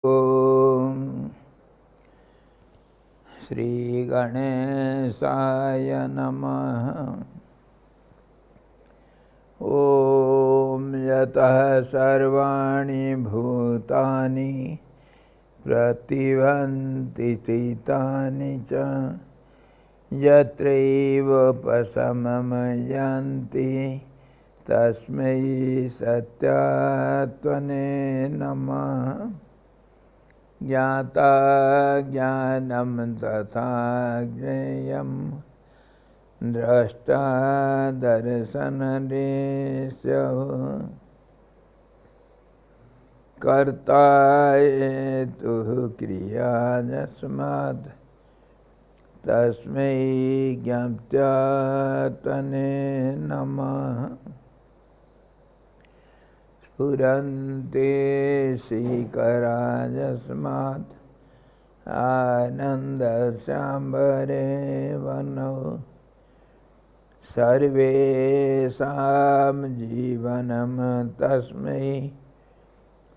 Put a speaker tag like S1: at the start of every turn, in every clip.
S1: ओम श्री गणेशाय नमः। ओम यतः सर्वाणि भूतानि प्रतिभन्ति स्थितानि च यत्रैवोपशमं यान्ति तस्मै सत्यात्मने नमः। ज्ञाता ज्ञानं तथा ज्ञेयं द्रष्टा दर्शनरेष्यः कर्ता हेतुः क्रिया यस्मात् तस्मै ज्ञात्यात्मने नमः। स्फुरन्ते श्रीकरा यस्मात् आनन्दसाम्बरे वनौ सर्वेषां जीवनं तस्मै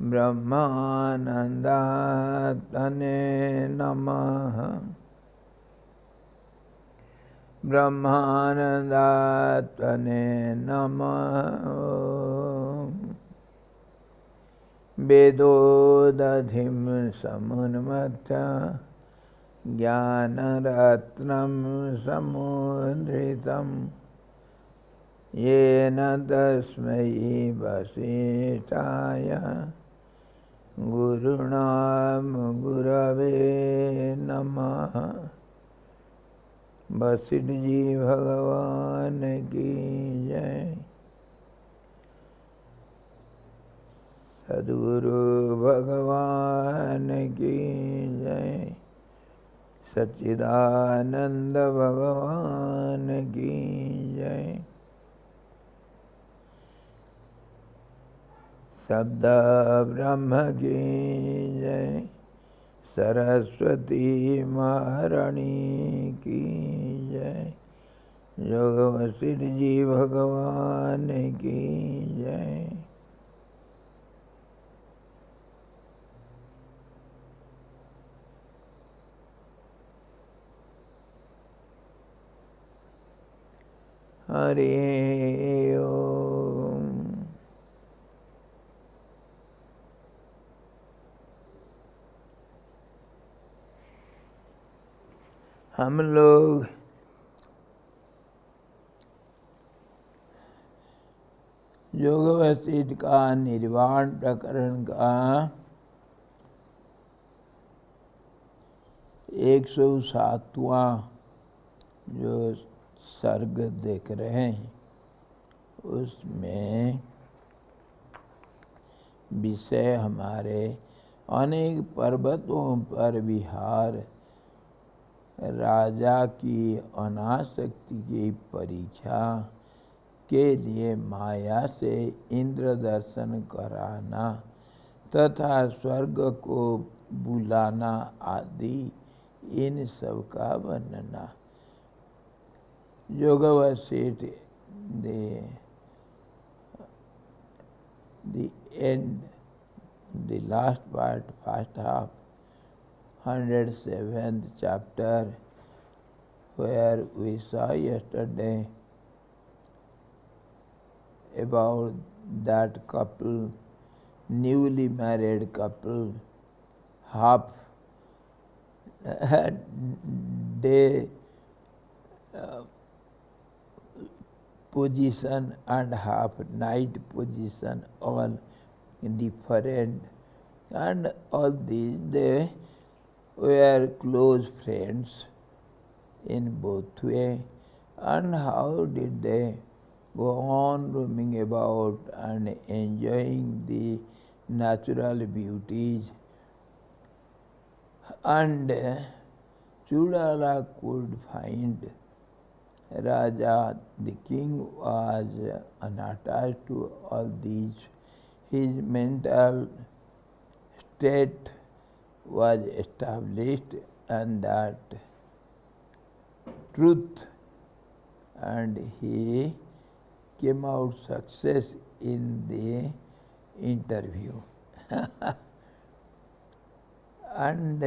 S1: ब्रह्मानन्दात्मने नमः। ब्रह्मानन्दात्मने नमः। वेदोदधिं समुन्मथ्य ज्ञानरत्नं समुद्रितं येन तस्मै वसिष्ठाय गुरुणां गुरवे नमः। वशिष्ठ जी भगवान की जय। सद्गुरु भगवान की जय। सच्चिदानंद भगवान की जय। शब्द ब्रह्म की जय। सरस्वती महारानी की जय। योग वशिष्ठ जी भगवान की जय। हरि ओम। हम लोग योग वशिष्ठ का निर्वाण प्रकरण का 107वां जो सर्ग देख रहे हैं, उसमें विषय हमारे अनेक पर्वतों पर विहार, राजा की अनासक्ति की परीक्षा के लिए माया से इंद्र दर्शन कराना तथा स्वर्ग को बुलाना आदि इन सब का वर्णना। योग Vashishtha the end, the last part, first half, 107th chapter, where we saw yesterday about that couple, newly married couple, half day position and half night position, all different, and all these they were close friends in both way. And how did they go on roaming about and enjoying the natural beauties? And Chudala could find Raja, the king, was unattached to all these. His mental state was established and that truth, and he came out success in the interview. And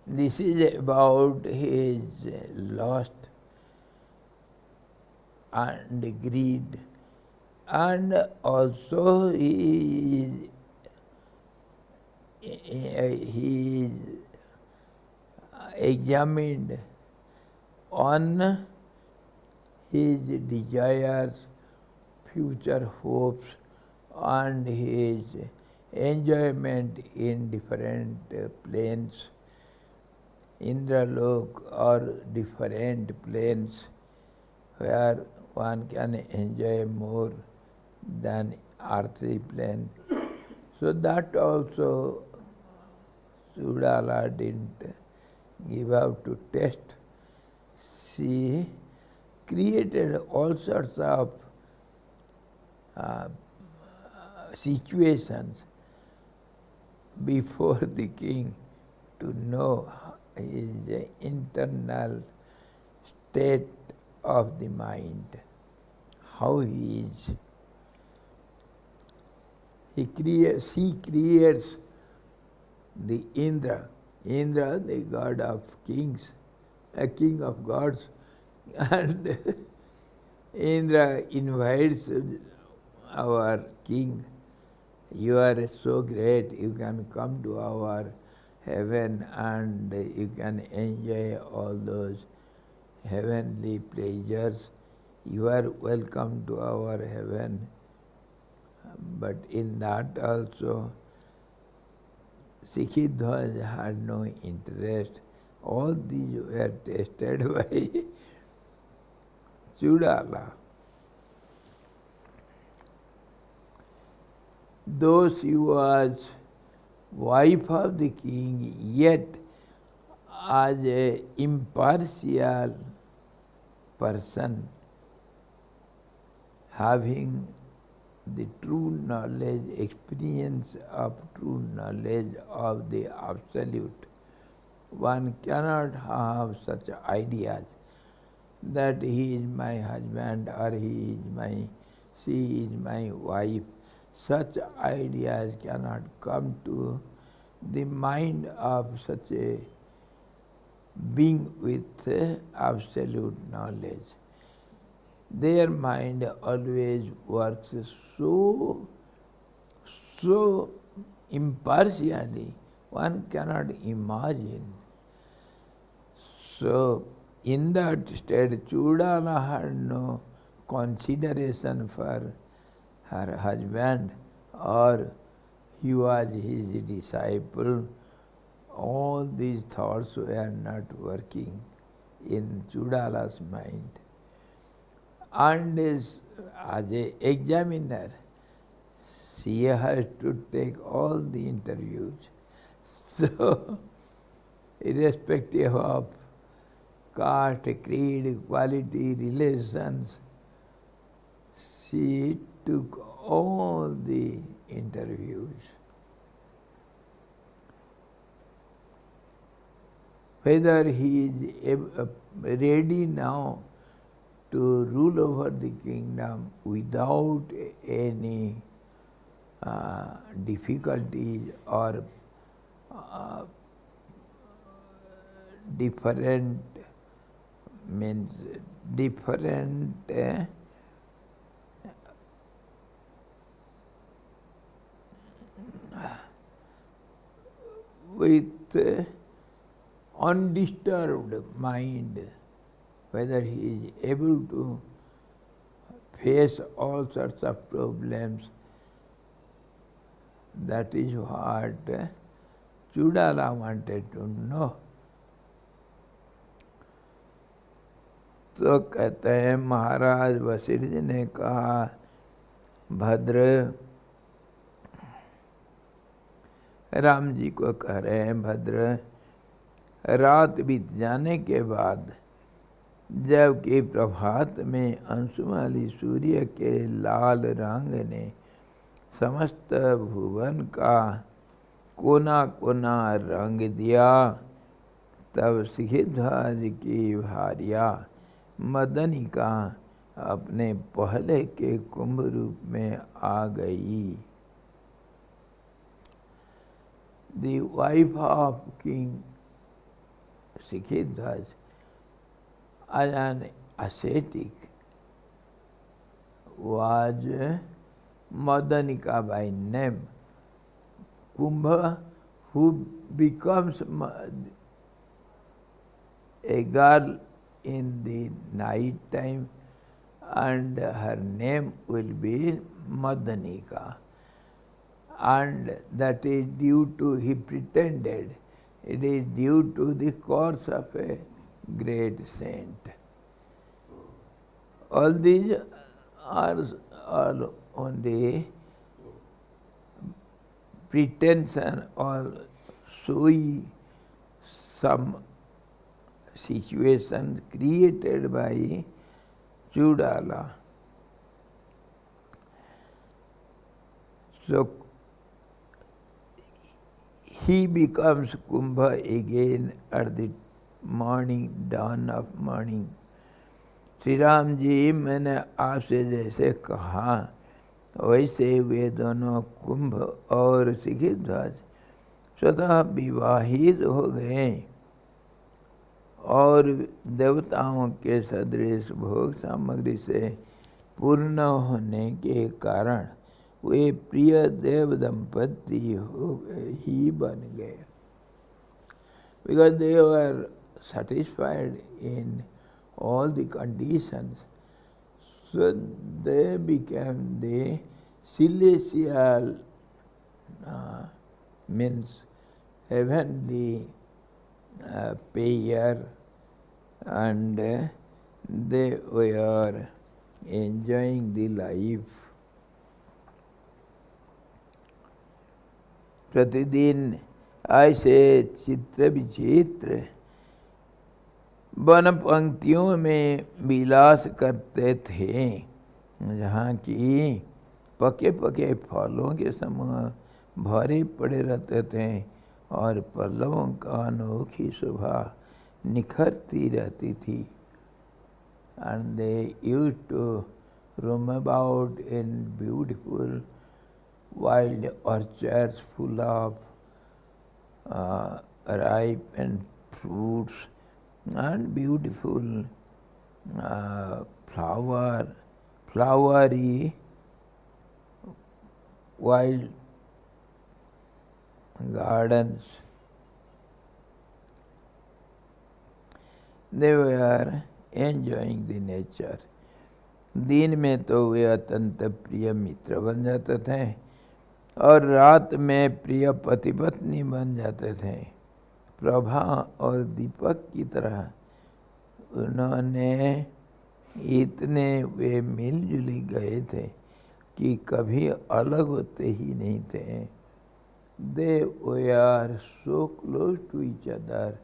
S1: this is about his lust and greed, and also he examined on his desires, future hopes, and his enjoyment in different planes, Indralok or different planes where one can enjoy more than earthly plane. So that also Sudala didn't give out to test. She created all sorts of situations before the king to know his internal state of the mind, how he is. She creates the Indra, the god of kings, a king of gods, and Indra invites our king, you are so great, you can come to our heaven and you can enjoy all those heavenly pleasures. You are welcome to our heaven. But in that also, Sikhidhwaj had no interest. All these were tested by Chudala. Though she was wife of the king, yet as an impartial person, having the true knowledge, experience of true knowledge of the Absolute, one cannot have such ideas that he is my husband or she is my wife. Such ideas cannot come to the mind of such a being with absolute knowledge. Their mind always works so impartially, one cannot imagine. So, in that state, Chudala had no consideration for her husband, or he was his disciple. All these thoughts were not working in Chudala's mind. And as an examiner, she has to take all the interviews. So, irrespective of caste, creed, quality, relations, she took all the interviews. Whether he is ready now to rule over the kingdom without any difficulties or different with undisturbed mind, whether he is able to face all sorts of problems. That is what Chudala wanted to know. तो कहते हैं महाराज वशिष्ठ जी ने कहा, भद्र, राम जी को कह रहे हैं, भद्र, रात बीत जाने के बाद जबकि प्रभात में अंशुमाली सूर्य के लाल रंग ने समस्त भुवन का कोना कोना रंग दिया, तब सिखिध्वज की भार्या मदनिका अपने पहले के कुंभ रूप में आ गई। the wife of King Siddhartha, as an ascetic, was Madanika by name. Kumbha, who becomes a girl in the night time, and her name will be Madanika. And that is due to, he pretended, it is due to the course of a great saint. All these are all only pretension or showing some situation created by Chudala. So he becomes Kumbha again at the morning, dawn of morning. Shri Ram ji, मैंने आपसे जैसे कहा वैसे वे दोनों कुंभ और सिद्धार्थ स्वतः विवाहित हो गए और देवताओं के सदृश भोग सामग्री से पूर्ण होने के कारण वे प्रिय देव दंपति ही बन गए. Because they were satisfied in all the conditions, so they became the celestial, means heavenly pair, and they were enjoying the life. प्रतिदिन ऐसे चित्र विचित्र वन पंक्तियों में विलास करते थे, जहाँ की पके पके फलों के समूह भरे पड़े रहते थे और पल्लवों का अनोखी शोभा निखरती रहती थी. And they used to roam about in beautiful wild orchards full of ripened fruits and beautiful flowery wild gardens. They were enjoying the nature. दिन में तो वे अत्यंत प्रिय मित्र बन जाते थे और रात में प्रिय पति पत्नी बन जाते थे. प्रभा और दीपक की तरह उन्होंने इतने वे मिलजुल गए थे कि कभी अलग होते ही नहीं थे. They were so close to each other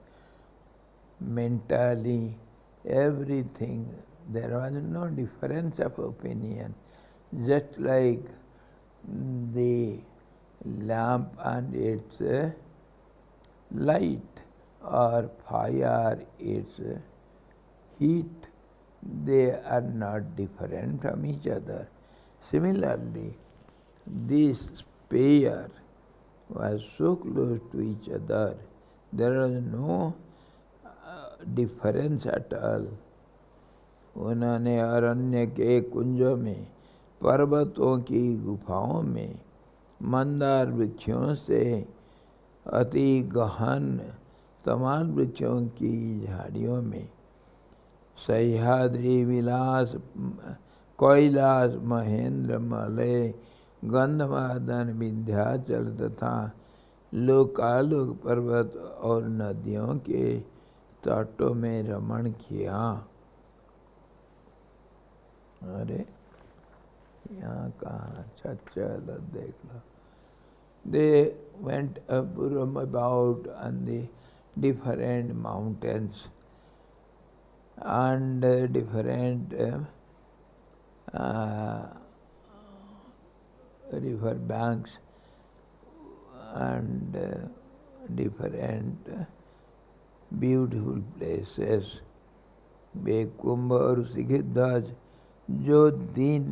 S1: mentally, everything. There was no difference of opinion, just like the lamp and its light or fire, its heat, they are not different from each other. Similarly, this pair was so close to each other, there was no difference at all. उन्होंने अरण्य के कुंजों में, पर्वतों की गुफाओं में, मंदार वृक्षों से अति गहन तमाल वृक्षों की झाड़ियों में, सह्याद्री विलास कैलाश महेंद्र मलय गंधमादन विंध्याचल तथा लोकालोक पर्वत और नदियों के तटों में रमण किया. अरे यहाँ कहाँ, अच्छा चलो देख लो. They went about on the different mountains and different river banks and different beautiful places. वे कुंभ और सिद्धार्थ जो दिन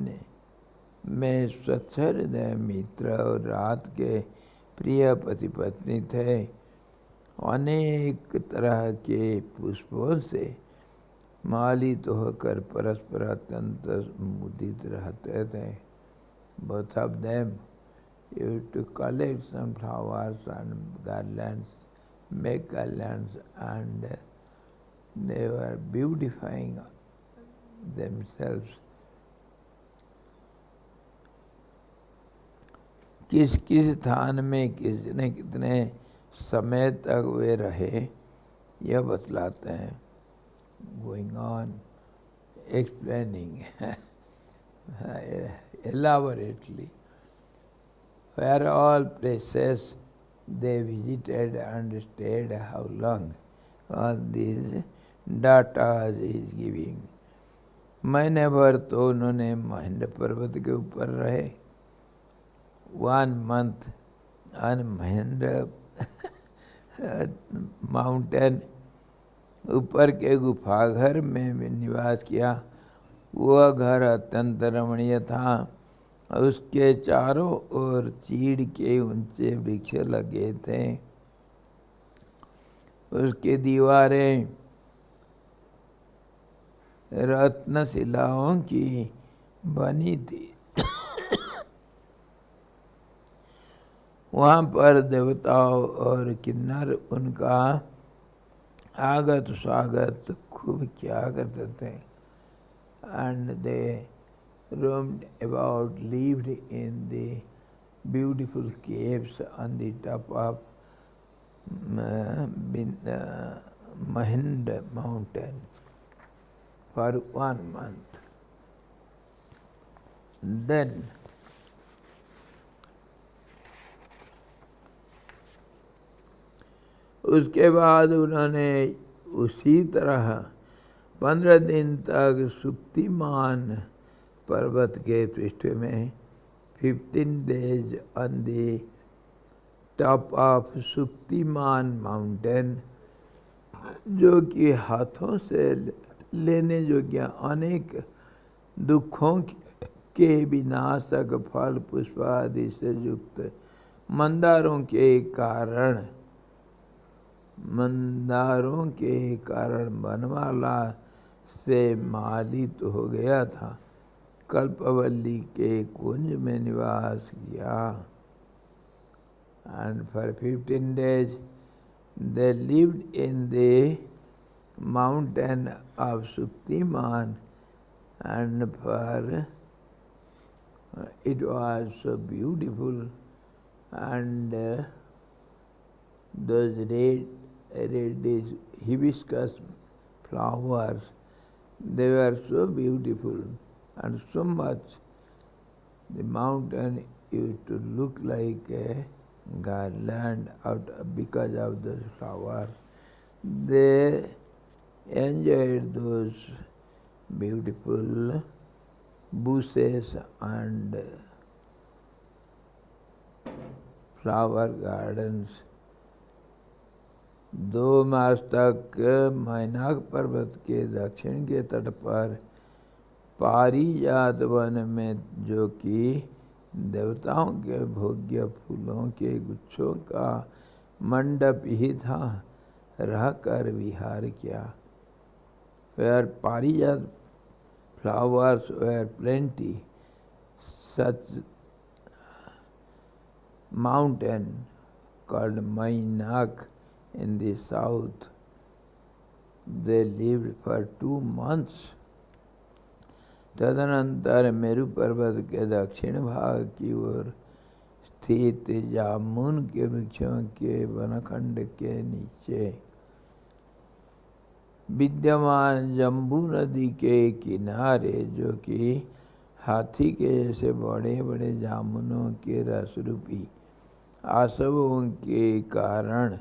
S1: में स्वच्छ हृदय मित्र और रात के प्रिय पति पत्नी थे। अनेक तरह के पुष्पों से मालित होकर परस्पर अत्यंत मुदित रहते थे। Both of them used to collect some flowers and garlands, make garlands, and they were beautifying themselves. किस किस स्थान में किसने कितने समय तक वे रहे यह बतलाते हैं। Going on explaining elaborately where all places they visited and stayed, how long, all these data is giving. महीने भर तो उन्होंने महेंद्र पर्वत के ऊपर रहे, 1 month on महेंद्र माउंटेन, ऊपर के गुफा घर में निवास किया। वह घर अत्यंत रमणीय था। उसके चारों ओर चीड़ के ऊंचे वृक्ष लगे थे। उसकी दीवारें रत्नशिलाओं की बनी थी। वहाँ पर देवताओं और किन्नर उनका आगत स्वागत खूब किया करते थे। And they roamed about, lived in the beautiful caves on the top of Mahinda mountain for 1 month. Then उसके बाद उन्होंने उसी तरह 15 दिन तक सुक्तिमान पर्वत के पृष्ठ में 15 days on the top of Suktiman mountain, जो कि हाथों से लेने योग्य अनेक दुखों के विनाशक फल पुष्प आदि से युक्त मंदारों के कारण वनमाला से मालित हो गया था। कल्पवल्ली के कुंज में निवास किया। And for 15 days they lived in the mountain of Suktiman, and for it was so beautiful, and those red hibiscus flowers, they were so beautiful and so much the mountain used to look like a garland because of those flowers. They enjoyed those beautiful bushes and flower gardens. 2 मास तक मैनाक पर्वत के दक्षिण के तट पर पारिजात one में, जो कि देवताओं के भोग्य फूलों के गुच्छों का मंडप ही था, रहकर विहार किया। Where parijat flowers were plenty, such mountain called Mainak in the south, they lived for 2 months. तदनंतर मेरु पर्वत के दक्षिण भाग की ओर स्थित जामुन के वृक्षों के वनखंड के नीचे विद्यमान जम्बू नदी के किनारे, जो कि हाथी के जैसे बड़े बड़े जामुनों के रस रूपी आसवों के कारण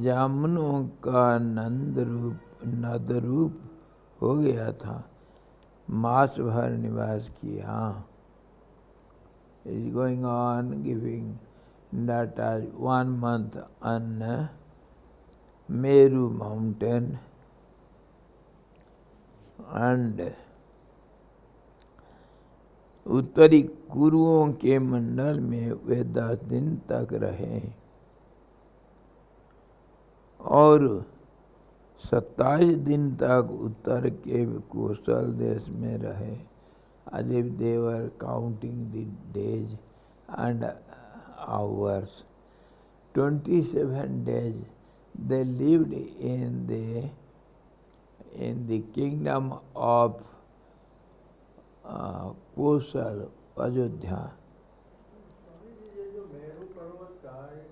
S1: जामुनों का नद रूप हो गया था, मास भर निवास किया। Is going on giving data 1 month on Meru mountain, and उत्तरी कुरुओं के मंडल में वे 10 दिन तक रहे और 27 दिन तक उत्तर के कोसल देश में रहे, as if they were counting the days and hours. 27 days they lived in the kingdom of Kosal, Ayodhya.
S2: Swami ji, ये जो मेरू पर्वत का है,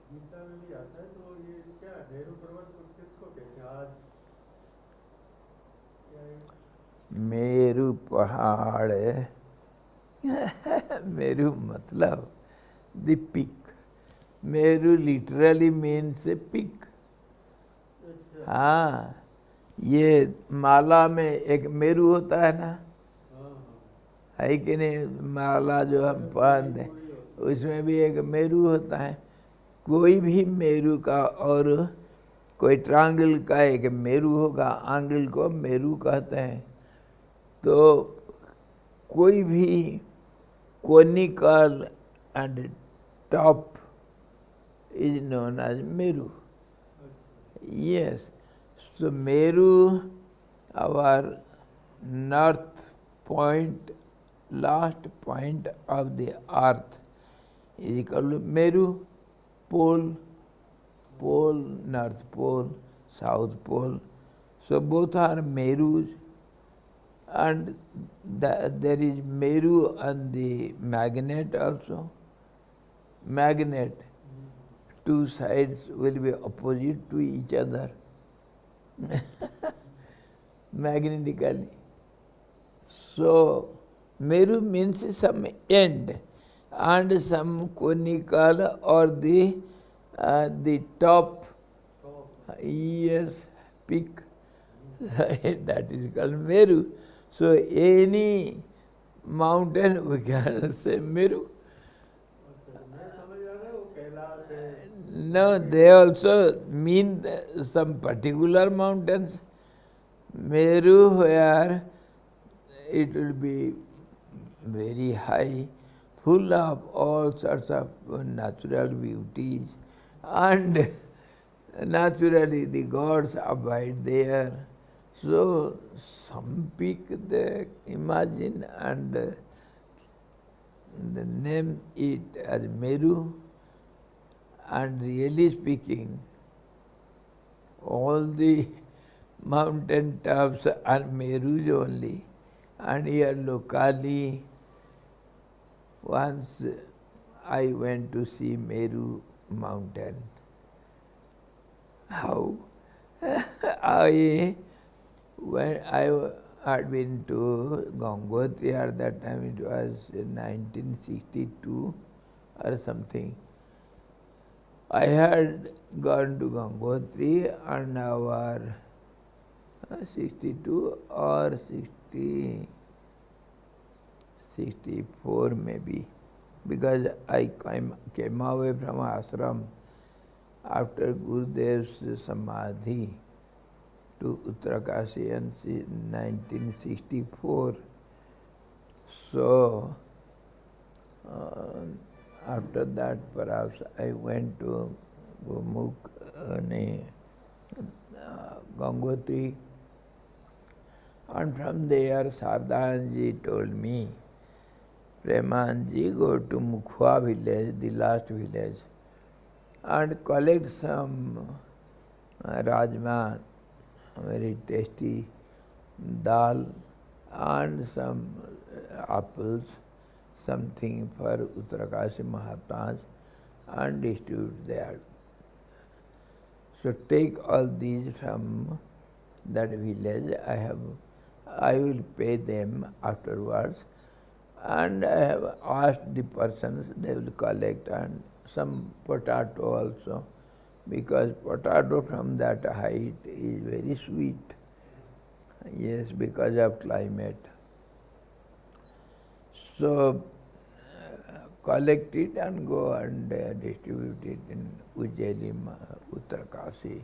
S2: गीता में भी आता है, तो ये क्या मेरू पर्वत किसको कहते हैं आज? क्या है?
S1: मेरू पहाड़ मेरू मतलब the pick. Meru literally means pick. हाँ, ये माला में एक मेरू होता है ना, है कि नहीं? माला जो हम पहनते उसमें भी एक मेरू होता है. कोई भी मेरू का और कोई ट्रायंगल का एक मेरू होगा, एंगल को मेरू कहते हैं. तो कोई भी conical and top is known as Meru. Yes. So Meru, our north point, last point of the earth, is called Meru. Pole, North Pole, South Pole. So both are Merus. And there is Meru on the magnet also. Magnet. Two sides will be opposite to each other magnetically. So Meru means some end and some conical or the top. Yes, peak. That is called Meru. So any mountain we can say Meru. No, they also mean some particular mountains. Meru, where it will be very high, full of all sorts of natural beauties, and naturally the gods abide there. So some peak they imagine and they name it as Meru. And really speaking, all the mountain tops are Merus only. And here locally, once I went to see Meru mountain. How? When I had been to Gangotri at that time, it was 1962 or something. I had gone to Gangotri on our 62 or 64 maybe, because I came away from ashram after Gurudev's Samadhi to Uttarakanshi in 1964. So after that, perhaps I went to Gangotri, and from there Sardanji told me, Premanji, go to Mukhwa village, the last village, and collect some rajma, very tasty, dal, and some apples, something for Uttarakanshi Mahatmas, and distribute there. So take all these from that village. I will pay them afterwards, and I have asked the persons, they will collect, and some potato also, because potato from that height is very sweet. Yes, because of climate. So collect it and go and distribute it in Ujjaini, Uttarakanshi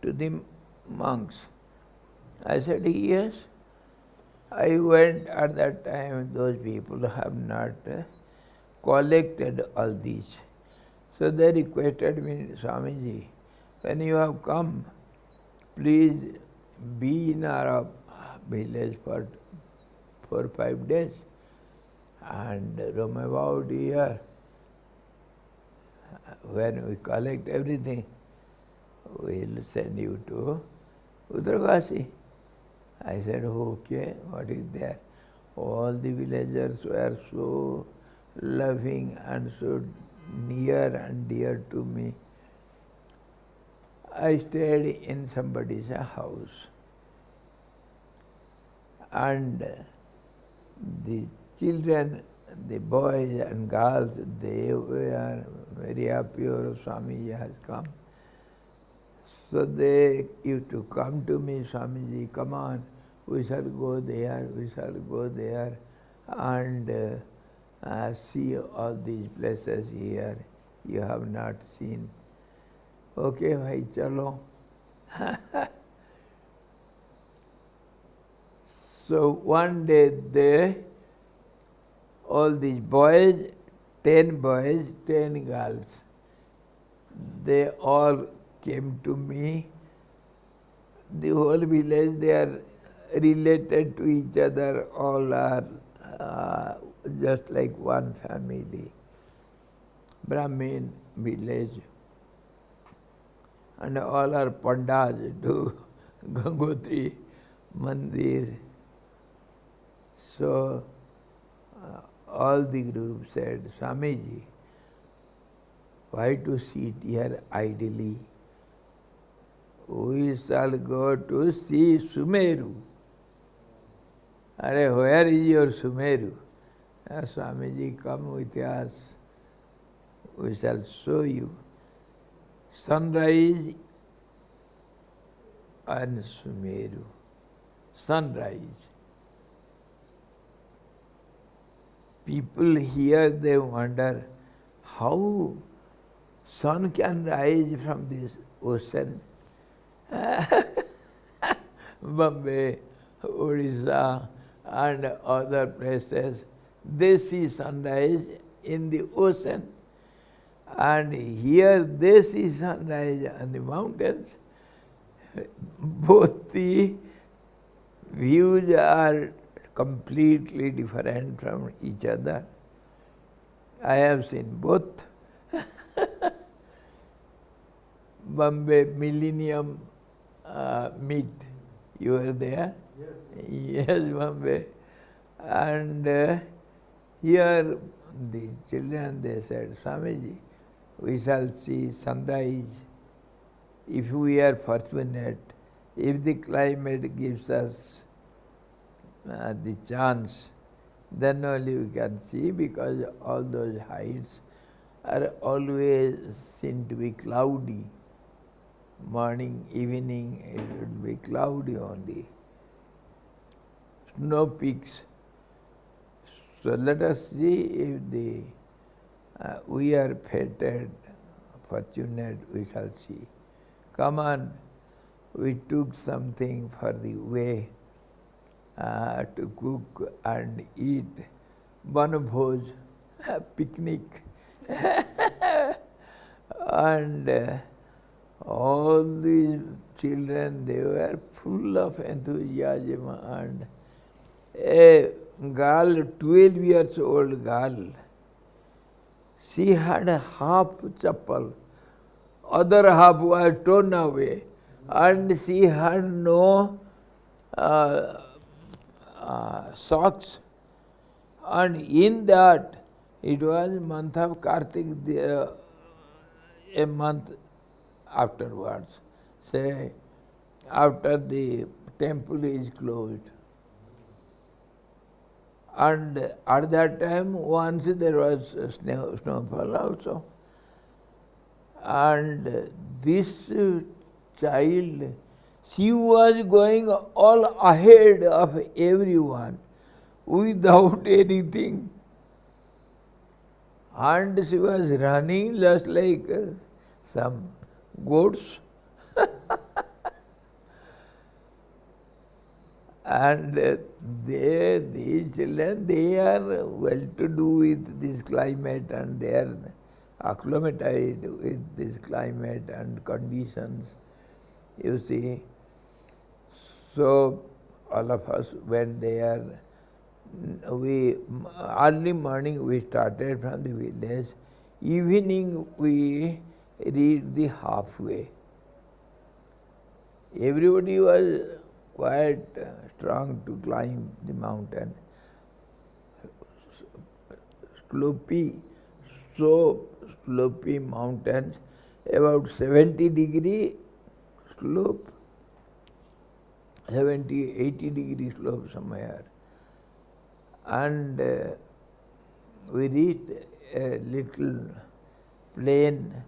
S1: to the monks. I said, yes. I went at that time, those people have not collected all these. So they requested me, Swamiji, when you have come, please be in our village for 4 or 5 days and roam about here. When we collect everything, we'll send you to Uttarkasi. I said, okay, what is there? All the villagers were so loving and so near and dear to me. I stayed in somebody's house, and the children, the boys and girls, they were very happy, or Swamiji has come. So they used to come to me, Swamiji, come on, we shall go there, and see all these places here you have not seen. Okay, bhai, chalo. So one day all these boys, 10 boys, 10 girls, they all came to me. The whole village, they are related to each other, all are just like one family. Brahmin village. And all are pandas to Gangotri Mandir. So all the group said, Swamiji, why to sit here idly? We shall go to see Sumeru. Are, where is your Sumeru? Swamiji, come with us. We shall show you. Sunrise and Sumeru. Sunrise. People here, they wonder how sun can rise from this ocean. Bombay, Odisha, and other places, they see sunrise in the ocean. And here they see sunrise on the mountains. Both the views are completely different from each other. I have seen both. Bombay Millennium Meet, you were there?
S2: Yes.
S1: Yes, Bombay. And here the children, they said, Swamiji, we shall see sunrise if we are fortunate, if the climate gives us the chance, then only we can see, because all those heights are always seen to be cloudy. Morning, evening, it would be cloudy only. Snow peaks. So let us see if we are fated, fortunate, we shall see. Come on, we took something for the way to cook and eat. Banbhoj, picnic. And all these children, they were full of enthusiasm, and a girl, 12 years old girl, she had a half chappal, other half was torn away, and she had no socks. And in that, it was month of Kartik, a month afterwards, say after the temple is closed. And at that time, once there was snowfall also. And this child, she was going all ahead of everyone without anything. And she was running just like some goats. And these children, they are well to do with this climate and they are acclimatized with this climate and conditions, you see. So all of us, when they are, early morning we started from the village, evening we reached the halfway. Everybody was quite strong to climb the mountain. Slopy mountains, about 70-degree slope, 70, 80-degree slope somewhere. And we reached a little plain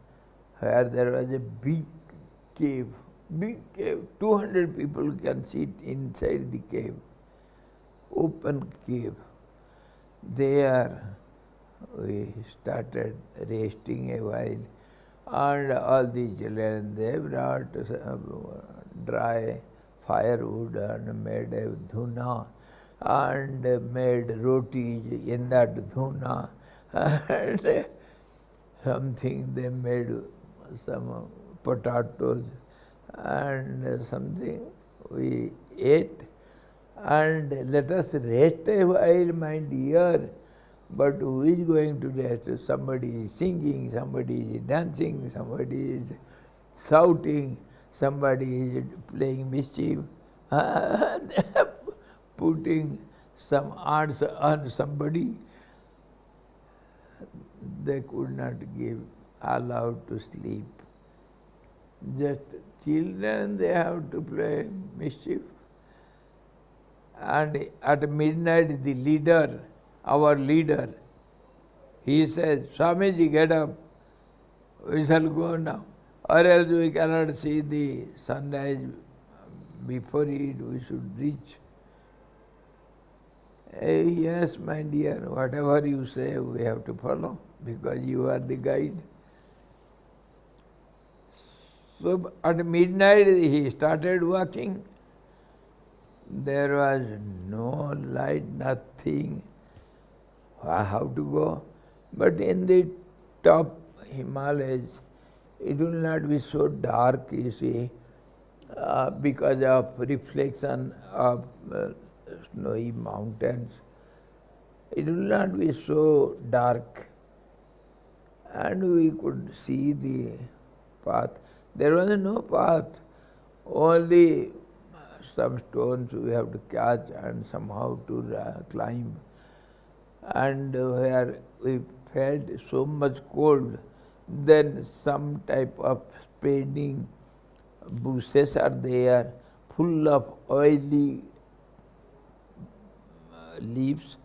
S1: where there was a big cave, 200 people can sit inside the cave, open cave. There we started resting a while, and all the children, they brought dry firewood and made a dhuna and made rotis in that dhuna, and something they made some potatoes and something we ate, and let us rest a while, my dear. But who is going to rest? Somebody is singing, somebody is dancing, somebody is shouting, somebody is playing mischief, putting some arms on somebody. They could not give allowed to sleep. Just children, they have to play mischief. And at midnight, the leader, our leader, he says, Swamiji, get up, we shall go now, or else we cannot see the sunrise before it, we should reach. Yes, my dear, whatever you say, we have to follow, because you are the guide. So at midnight, he started walking. There was no light, nothing. How to go? But in the top Himalayas, it will not be so dark, you see, because of reflection of snowy mountains. It will not be so dark. And we could see the path. There was no path, only some stones we have to catch and somehow to climb. And where we felt so much cold, then some type of spreading bushes are there, full of oily leaves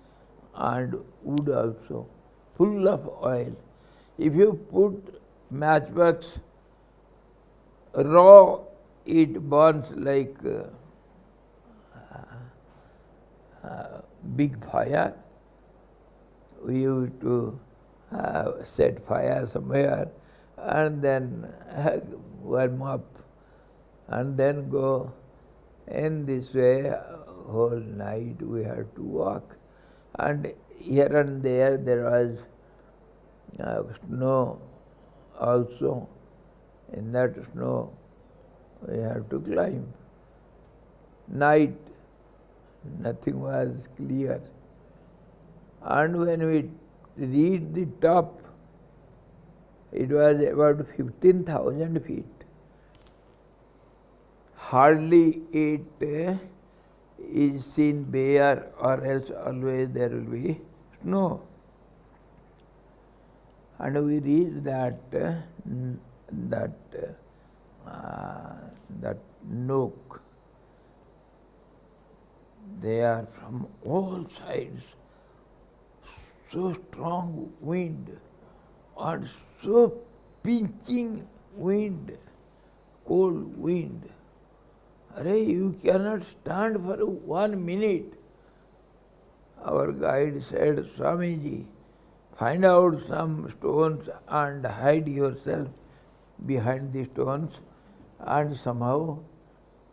S1: and wood also, full of oil. If you put matchbox raw, it burns like big fire. We used to set fire somewhere and then warm up and then go. In this way, whole night we had to walk. And here and there was snow also. In that snow, we have to climb. Night, nothing was clear. And when we reached the top, it was about 15,000 feet. Hardly it is seen bare, or else always there will be snow. And we reached that nook. They are from all sides, so strong wind and so pinching wind, cold wind. Arey, you cannot stand for 1 minute. Our guide said, Swamiji, find out some stones and hide yourself behind the stones, and somehow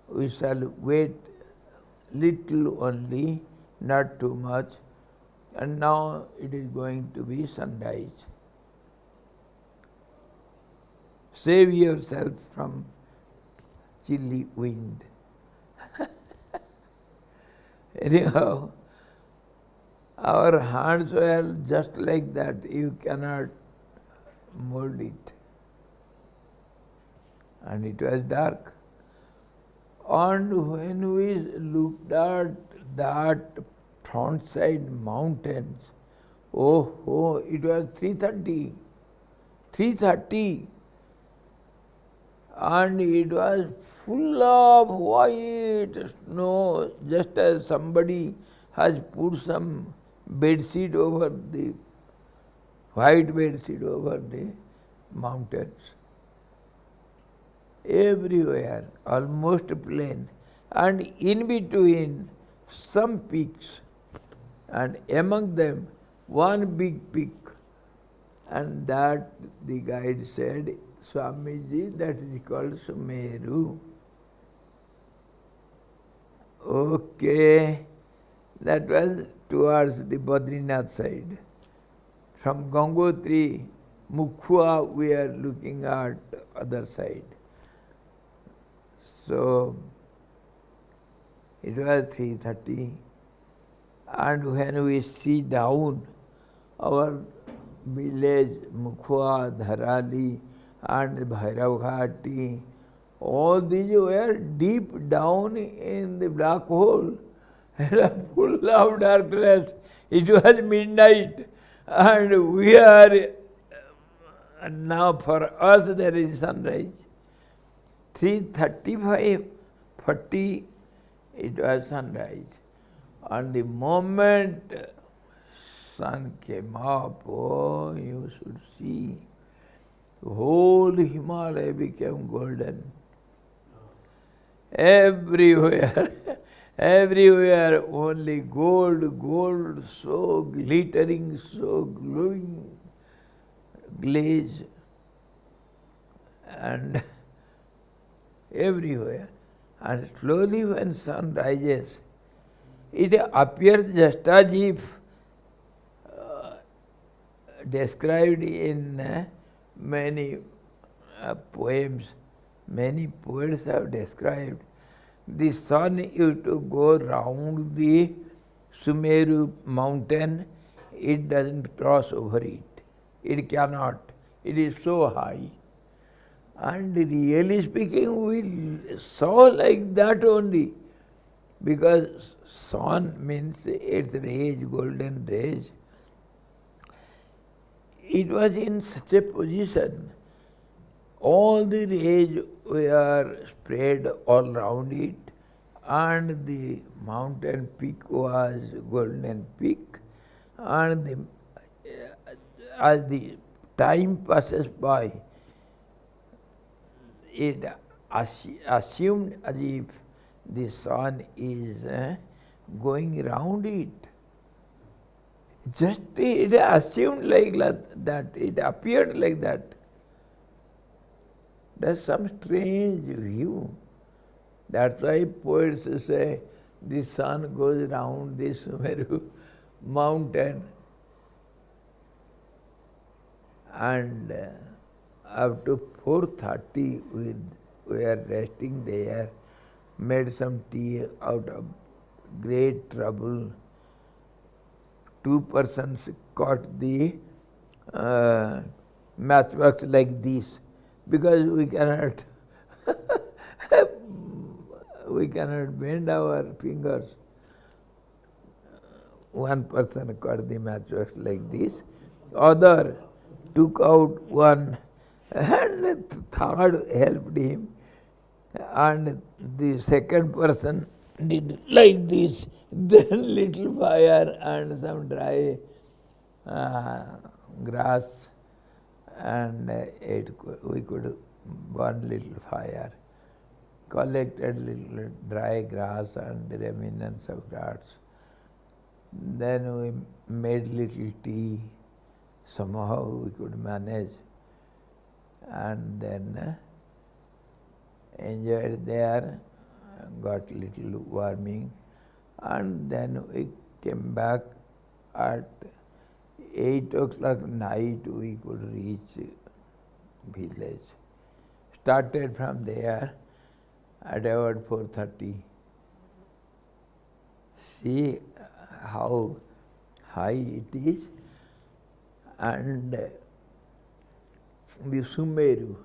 S1: we shall wait little only, not too much, and now it is going to be sunrise. Save yourself from chilly wind. Anyhow, our hands were just like that. You cannot mold it. And it was dark. And when we looked at that front side mountains, oh, it was 3:30. 3:30. And it was full of white snow, just as somebody has put some bedsheet over the white bedsheet over the mountains. Everywhere, almost plain, and in between some peaks, and among them one big peak, and that the guide said, Swamiji, that is called Sumeru. Okay, that was towards the Badrinath side. From Gangotri, Mukhwa, we are looking at other side. So, it was 3:30, and when we see down our village, Mukhwa, Dharali, and Bhairavghati, all these were deep down in the black hole, and full of darkness. It was midnight, and we are, now for us there is sunrise. 3:35, 40, it was sunrise. And the moment sun came up, oh, you should see, the whole Himalaya became golden. Everywhere, everywhere only gold, gold, so glittering, so glowing, glaze, and everywhere. And slowly when sun rises, it appears just as if described in many poems. Many poets have described the sun used to go round the Sumeru mountain. It doesn't cross over it. It cannot. It is so high. And really speaking, we saw like that only, because sun means its rays, golden rays. It was in such a position, all the rays were spread all round it, and the mountain peak was golden peak, and as the time passes by, it assumed as if the sun is going round it. Just it assumed like that, it appeared like that. That's some strange view. That's why poets say the sun goes round the Sumeru mountain, and up to 4:30 we were resting there, made some tea out of great trouble. 2 persons caught the matchbox like this, because we cannot we cannot bend our fingers. One person caught the matchbox like this, other took out one, and the third helped him, and the second person did like this, then little fire and some dry grass, and we could burn little fire, collected little dry grass and remnants of grass. Then we made little tea, somehow we could manage, and then enjoyed there, got little warming, And then we came back at 8 o'clock night. We could reach village. Started from there at about 4:30. See how high it is. And the Sumeru,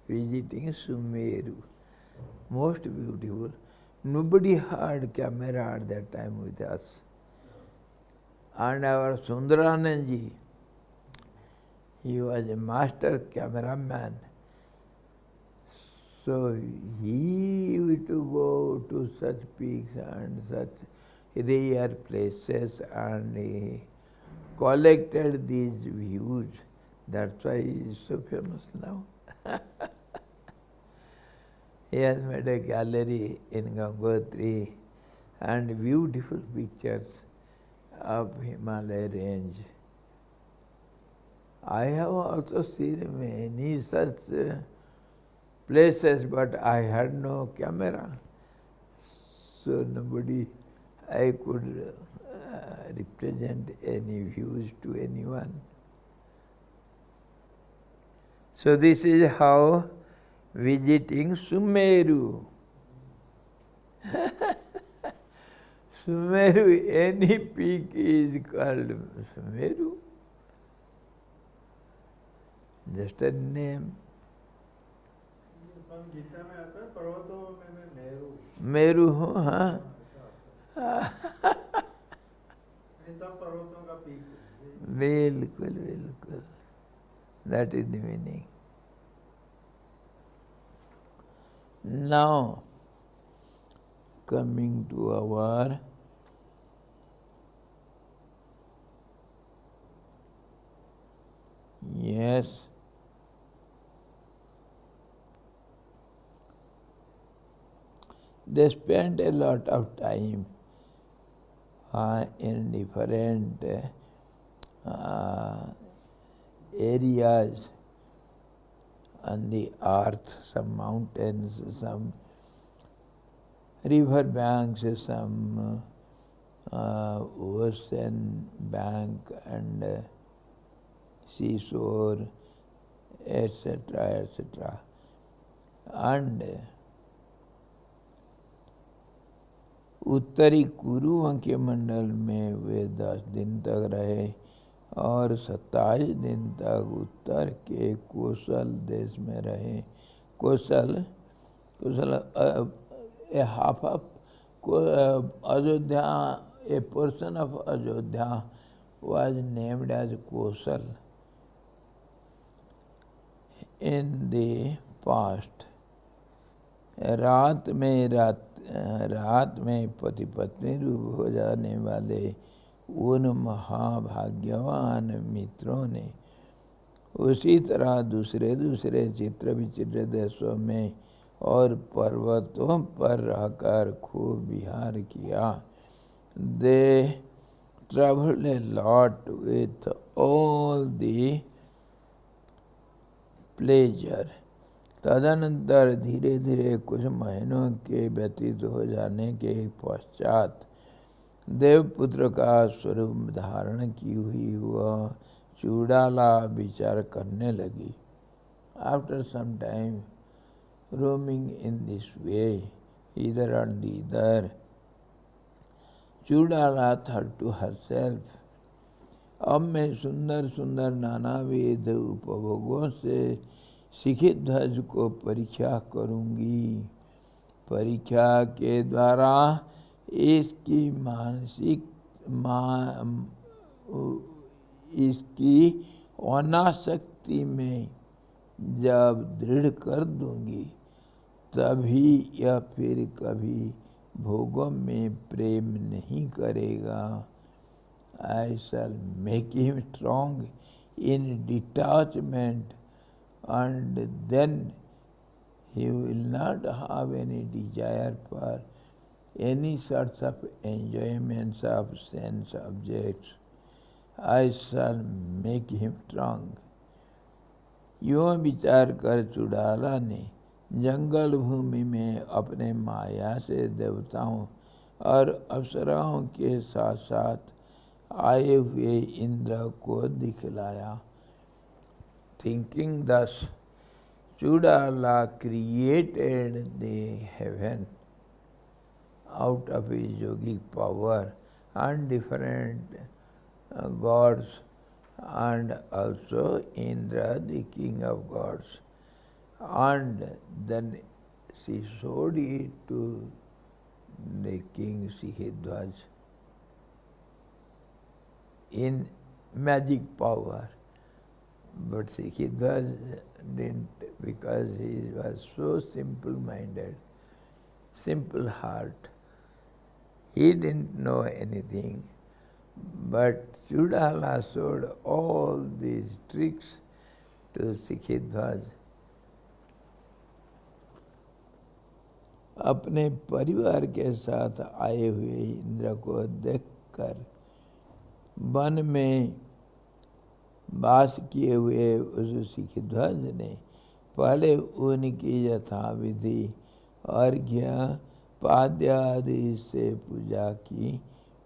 S1: visiting Sumeru, most beautiful. Nobody had camera at that time with us. And our Sundaranandji, he was a master cameraman. So he used to go to such peaks and such rare places, and he collected these views. That's why he is so famous now. He has made a gallery in Gangotri and beautiful pictures of Himalaya range. I have also seen many such places, but I had no camera. So nobody, I could represent any views to anyone. So this is how visiting Sumeru. Sumeru, any peak is called Sumeru. Just a name.
S2: Gita में आता है पर्वतों में मैं मेरू
S1: मेरू हूँ, हाँ.
S2: सब पर्वतों का पीक.
S1: बिल्कुल बिल्कुल. That is the meaning. Now, coming to our they spent a lot of time in different areas on the earth, some mountains, some river banks, some ocean bank and seashore, etc., etc. And उत्तरी कुरुओं के मंडल में वे 10 दिन तक रहे और 27 दिन तक उत्तर के कोसल देश में रहे. Kosal a half of Ajodhya, a portion of Ajodhya was named as Kosal in the past. रात में पति पत्नी रूप हो जाने वाले उन महाभाग्यवान मित्रों ने उसी तरह दूसरे चित्र विचित्र देशों में और पर्वतों पर रहकर खूब विहार किया. They traveled a lot with all the pleasure. तदनंतर धीरे धीरे कुछ महीनों के व्यतीत हो जाने के पश्चात देवपुत्र का स्वरूप धारण की हुई वह चूड़ाला विचार करने लगी. After some time roaming in this way, either and either, Chudala thought to herself, अब मैं सुंदर सुंदर नानाविध उपभोगों से शिखित ध्वज को परीक्षा करूंगी. परीक्षा के द्वारा इसकी इसकी अनासक्ति में जब दृढ़ कर दूंगी तभी यह फिर कभी भोगों में प्रेम नहीं करेगा. I shall make him strong in detachment, and then he will not have any desire for any sorts of enjoyments of sense objects. I shall make him strong. यूँ विचार कर चुड़ाला ने जंगल भूमि में अपने माया से देवताओं और अप्सराओं के साथ साथ आए हुए इंद्र को दिखलाया। थिंकिंग दस, चूड़ाला created the heaven out of his yogic power and different gods, and also Indra, the king of gods. And then she showed it to the king Sihidwaj in magic power. But Sihidwaj didn't, because he was so simple-minded, simple heart. He didn't know anything. But Chudala showed all these tricks to Sihidwaj. अपने परिवार के साथ आए हुए इंद्र को देखकर one में वास किए हुए उस सिखध्वज ने पहले उनकी यथाविधि अर्घ्य पाद्य आदि से पूजा की,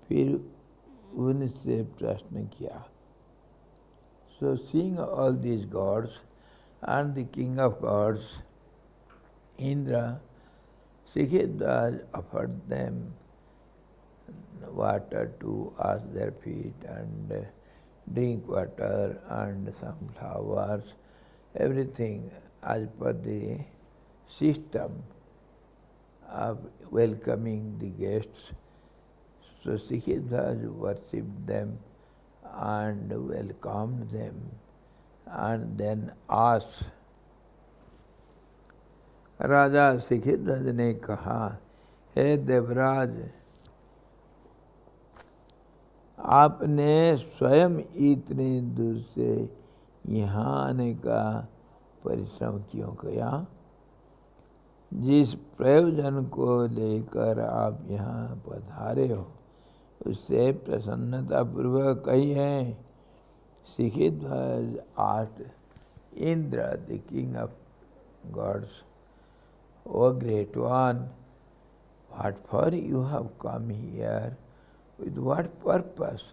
S1: फिर उनसे प्रश्न किया। So seeing all these gods and the king of gods, Indra, Sikhidwaj offered them water to wash their feet and drink water and some flowers, everything as per the system of welcoming the guests. So Sikhidwaj worshipped them and welcomed them and then asked. राजा सिखध्वज ने कहा, हे देवराज, आपने स्वयं इतने दूर से यहाँ आने का परिश्रम क्यों किया? जिस प्रयोजन को लेकर आप यहाँ पधारे हो उससे प्रसन्नतापूर्वक कहिए। सिखध्वज asked Indra, the king of gods, O great one, what for you have come here? With what purpose?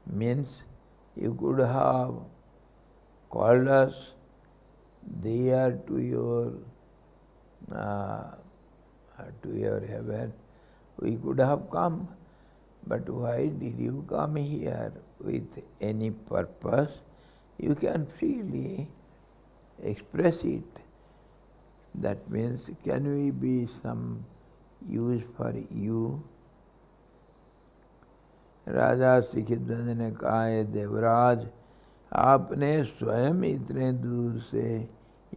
S1: Means you could have called us there to your heaven. We could have come, but why did you come here with any purpose? You can freely express it. That means, can we be some use for you? राजा सिखध्वज ने कहा, हे देवराज, आपने स्वयं इतने दूर से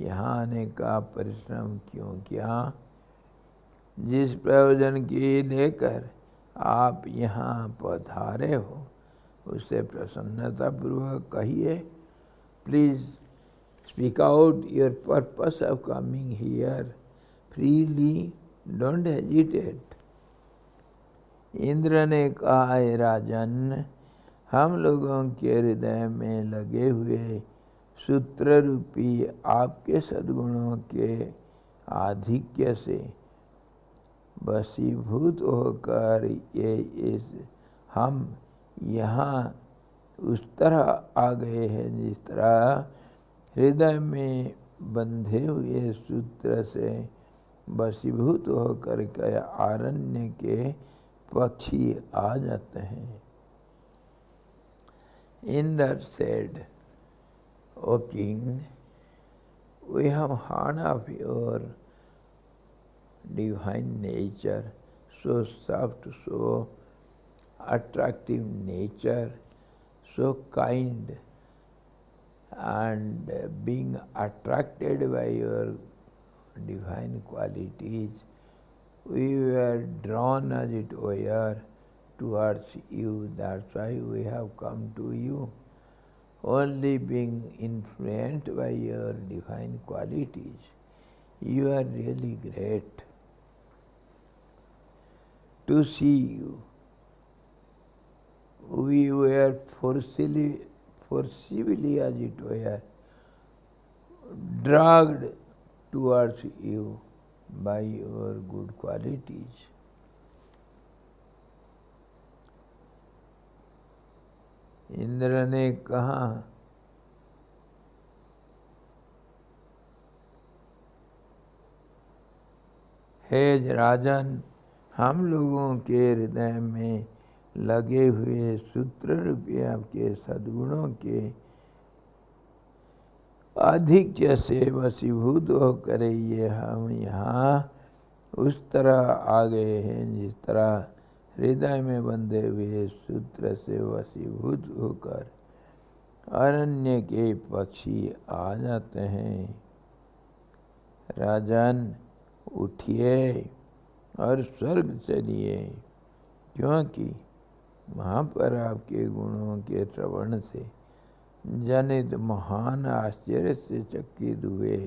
S1: यहाँ आने का परिश्रम क्यों किया? जिस प्रयोजन की लेकर आप यहाँ पधारे हो उससे प्रसन्नतापूर्वक कहिए। Please speak out your purpose of coming here freely, don't hesitate. Indra ने कहा, हे राजन, हम लोगों के हृदय में लगे हुए सूत्र रूपी आपके सद्गुणों के आधिक्य से वशीभूत होकर हम यहाँ उस तरह आ गए हैं जिस तरह हृदय में बंधे हुए सूत्र से वशीभूत होकर के आरण्य के पक्षी आ जाते हैं। Indra said, O king, we have heard of your divine nature, so soft, so attractive nature, so kind, and being attracted by your divine qualities, we were drawn, as it were, towards you. That's why we have come to you. Only being influenced by your divine qualities. You are really great. To see you, we were forcibly, as it were, dragged towards you by your good qualities. Indra ने कहा, हे राजन, हम लोगों के हृदय में लगे हुए सूत्र रूपी आपके सद्गुणों के आधिक्य से वशीभूत होकर ये हम यहाँ उस तरह आ गए हैं जिस तरह हृदय में बंधे हुए सूत्र से वशीभूत होकर अरण्य के पक्षी आ जाते हैं। राजन, उठिए और स्वर्ग चलिए, क्योंकि वहाँ पर आपके गुणों के श्रवण से जनित महान आश्चर्य से चकित हुए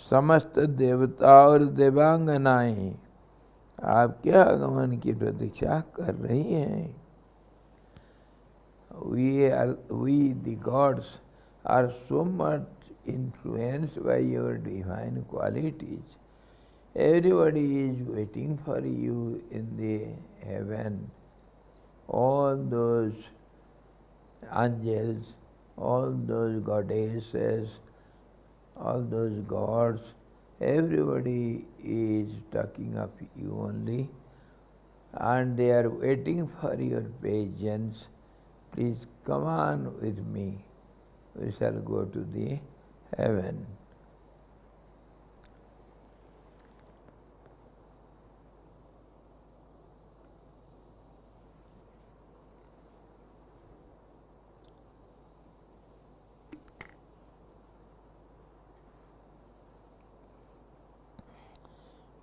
S1: समस्त देवता और देवांगनाएं आपके आगमन की प्रतीक्षा कर रही हैं। We the gods are so much influenced by your divine qualities. Everybody is waiting for you in the heaven. All those angels, all those goddesses, all those gods, everybody is talking of you only, and they are waiting for your presence. Please come on with me. We shall go to the heaven.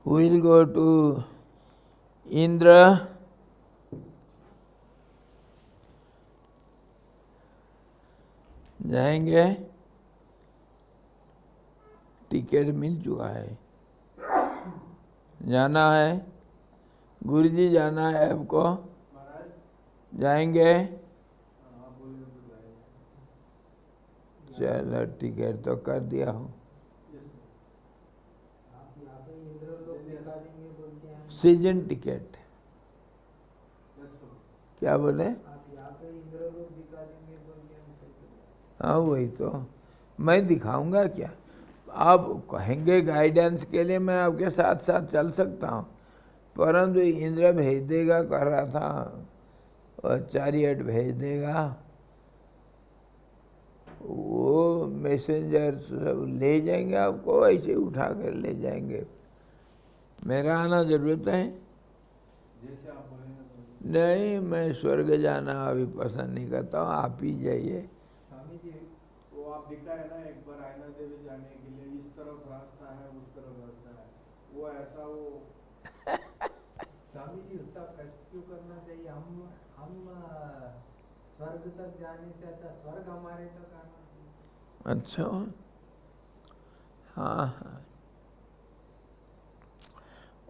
S1: We will go to Indra. जाएंगे, ticket मिल चुका है, जाना है। गुरुजी जाना है आपको, जाएंगे? चलो टिकट तो कर दिया हूँ। सीजन टिकट क्या बोले? हाँ वही तो, मैं दिखाऊंगा क्या? आप कहेंगे गाइडेंस के लिए मैं आपके साथ साथ चल सकता हूँ, परंतु इंद्र भेज देगा कह रहा था, और चैरियट भेज देगा, वो मैसेंजर सब ले जाएंगे आपको, ऐसे उठा कर ले जाएंगे। मेरा आना जरूरत है?
S2: जैसे आप बोलेंगे।
S1: नहीं, मैं स्वर्ग जाना अभी पसंद नहीं करता हूँ, आप ही जाइए।
S2: स्वामी जी, वो आप दिखाए ना एक बार आयना देवी जाने के लिए, इस तरफ रास्ता है उस तरफ रास्ता है, वो ऐसा वो स्वामी जी उतना कष्ट क्यों करना चाहिए? हम स्वर्ग तक जाने से अच्छा स्वर्ग हमारे तक आना।
S1: अच्छा, हाँ हाँ,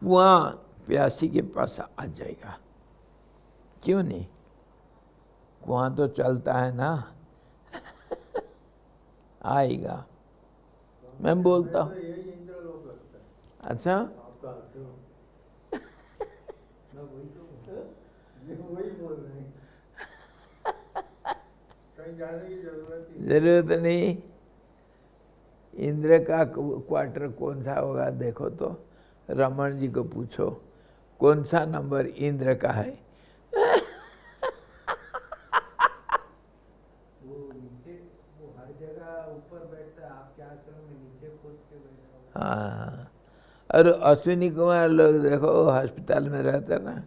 S1: कुआं प्यासी के पास आ जाएगा, क्यों नहीं? कुआं तो चलता है ना, आएगा। मैं बोलता हूँ। अच्छा,
S2: वही बोल रहे हैं, कहीं जाने की
S1: जरूरत नहीं। इंद्र का क्वार्टर कौन सा होगा देखो तो, रमन जी को पूछो कौन सा नंबर इंद्र का है।
S2: वो नीचे, वो हर जगह ऊपर बैठता है, आपके आश्रम में नीचे खोद के बैठा।
S1: हाँ, और अश्विनी कुमार लोग देखो हॉस्पिटल में रहते ना।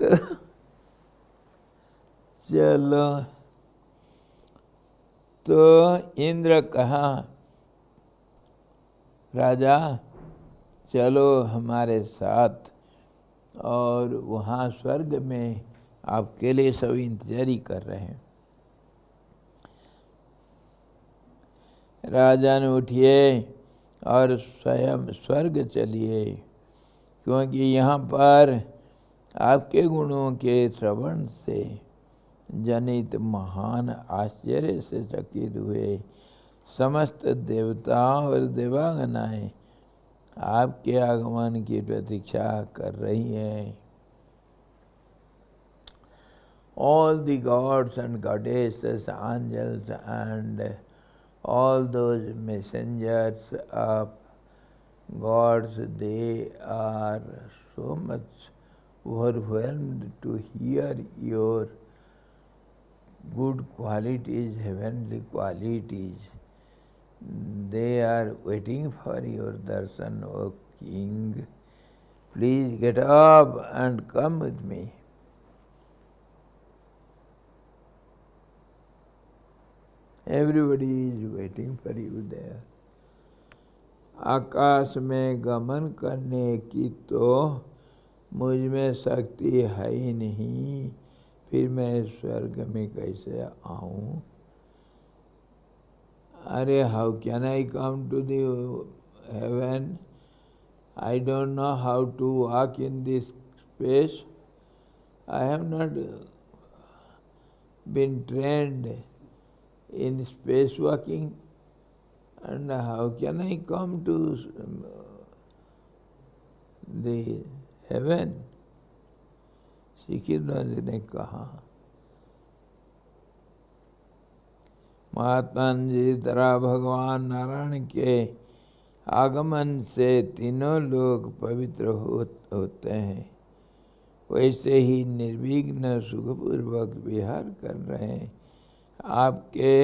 S1: तो चलो, तो इंद्र कहा, राजा चलो हमारे साथ, और वहाँ स्वर्ग में आपके लिए सब इंतजारी कर रहे हैं। राजा ने उठिए और स्वयं स्वर्ग चलिए, क्योंकि यहाँ पर आपके गुणों के श्रवण से जनित महान आश्चर्य से चकित हुए समस्त देवताओं और देवांगनाएं आपके आगमन की प्रतीक्षा कर रही हैं। All the gods and goddesses, angels and all those messengers of gods, they are so much overwhelmed to hear your good qualities, heavenly qualities. They are waiting for your darshan, O King. Please get up and come with me. Everybody is waiting for you there. आकाश में गमन करने की तो मुझ में शक्ति है ही नहीं, फिर मैं स्वर्ग में कैसे आऊं? अरे how can I come to the heaven? I don't know how to walk in this space. I have not been trained in space walking, and how can I come to the heaven? सिकिंद्र ने कहा, महात्मा जी तरह भगवान नारायण के आगमन से तीनों लोग पवित्र होते हैं, वैसे ही निर्विघ्न सुखपूर्वक विहार कर रहे हैं। आपके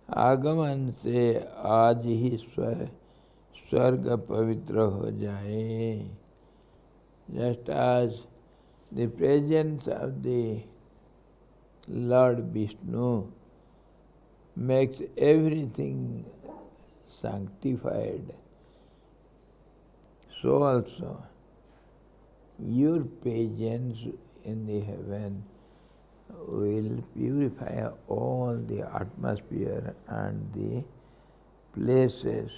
S1: आगमन से आज ही स्वर्ग पवित्र हो जाए। Just as the presence of the Lord Vishnu makes everything sanctified, so also your presence in the heaven will purify all the atmosphere and the places.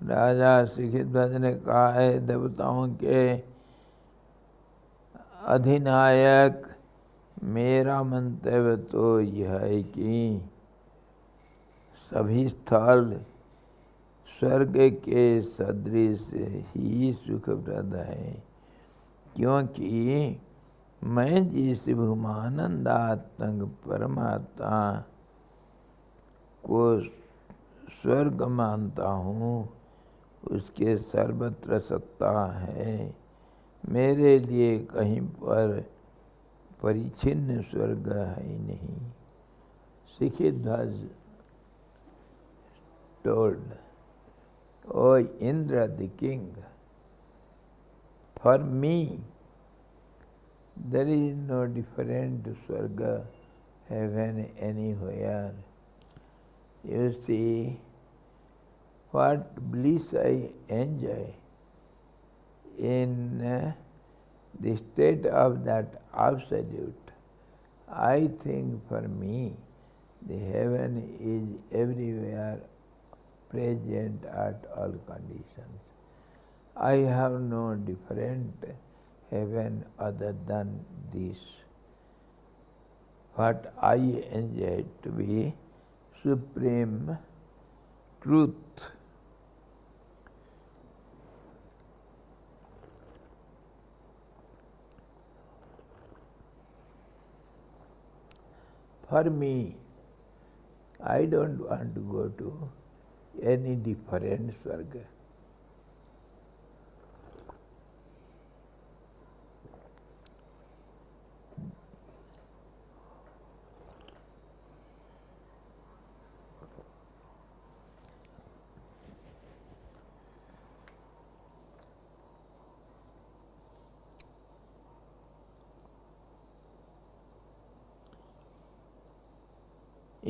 S1: राजा सिखिध्वज ने कहा है, देवताओं के अधिनायक, मेरा मंतव्य तो यह है कि सभी स्थल स्वर्ग के सदृश ही सुखप्रद है, क्योंकि मैं जिस भूमानंदात्मक परमात्मा को स्वर्ग मानता हूँ, उसके सर्वत्र सत्ता है। मेरे लिए कहीं पर परिच्छिन्न स्वर्ग है ही नहीं। सिखिध्वज told, O Indra the king, for me there is no different swarga, heaven anywhere. You see what bliss I enjoy in the state of that absolute. I think for me the heaven is everywhere present at all conditions. I have no different heaven other than this. What I enjoy to be supreme truth. For me, I don't want to go to any different swarga.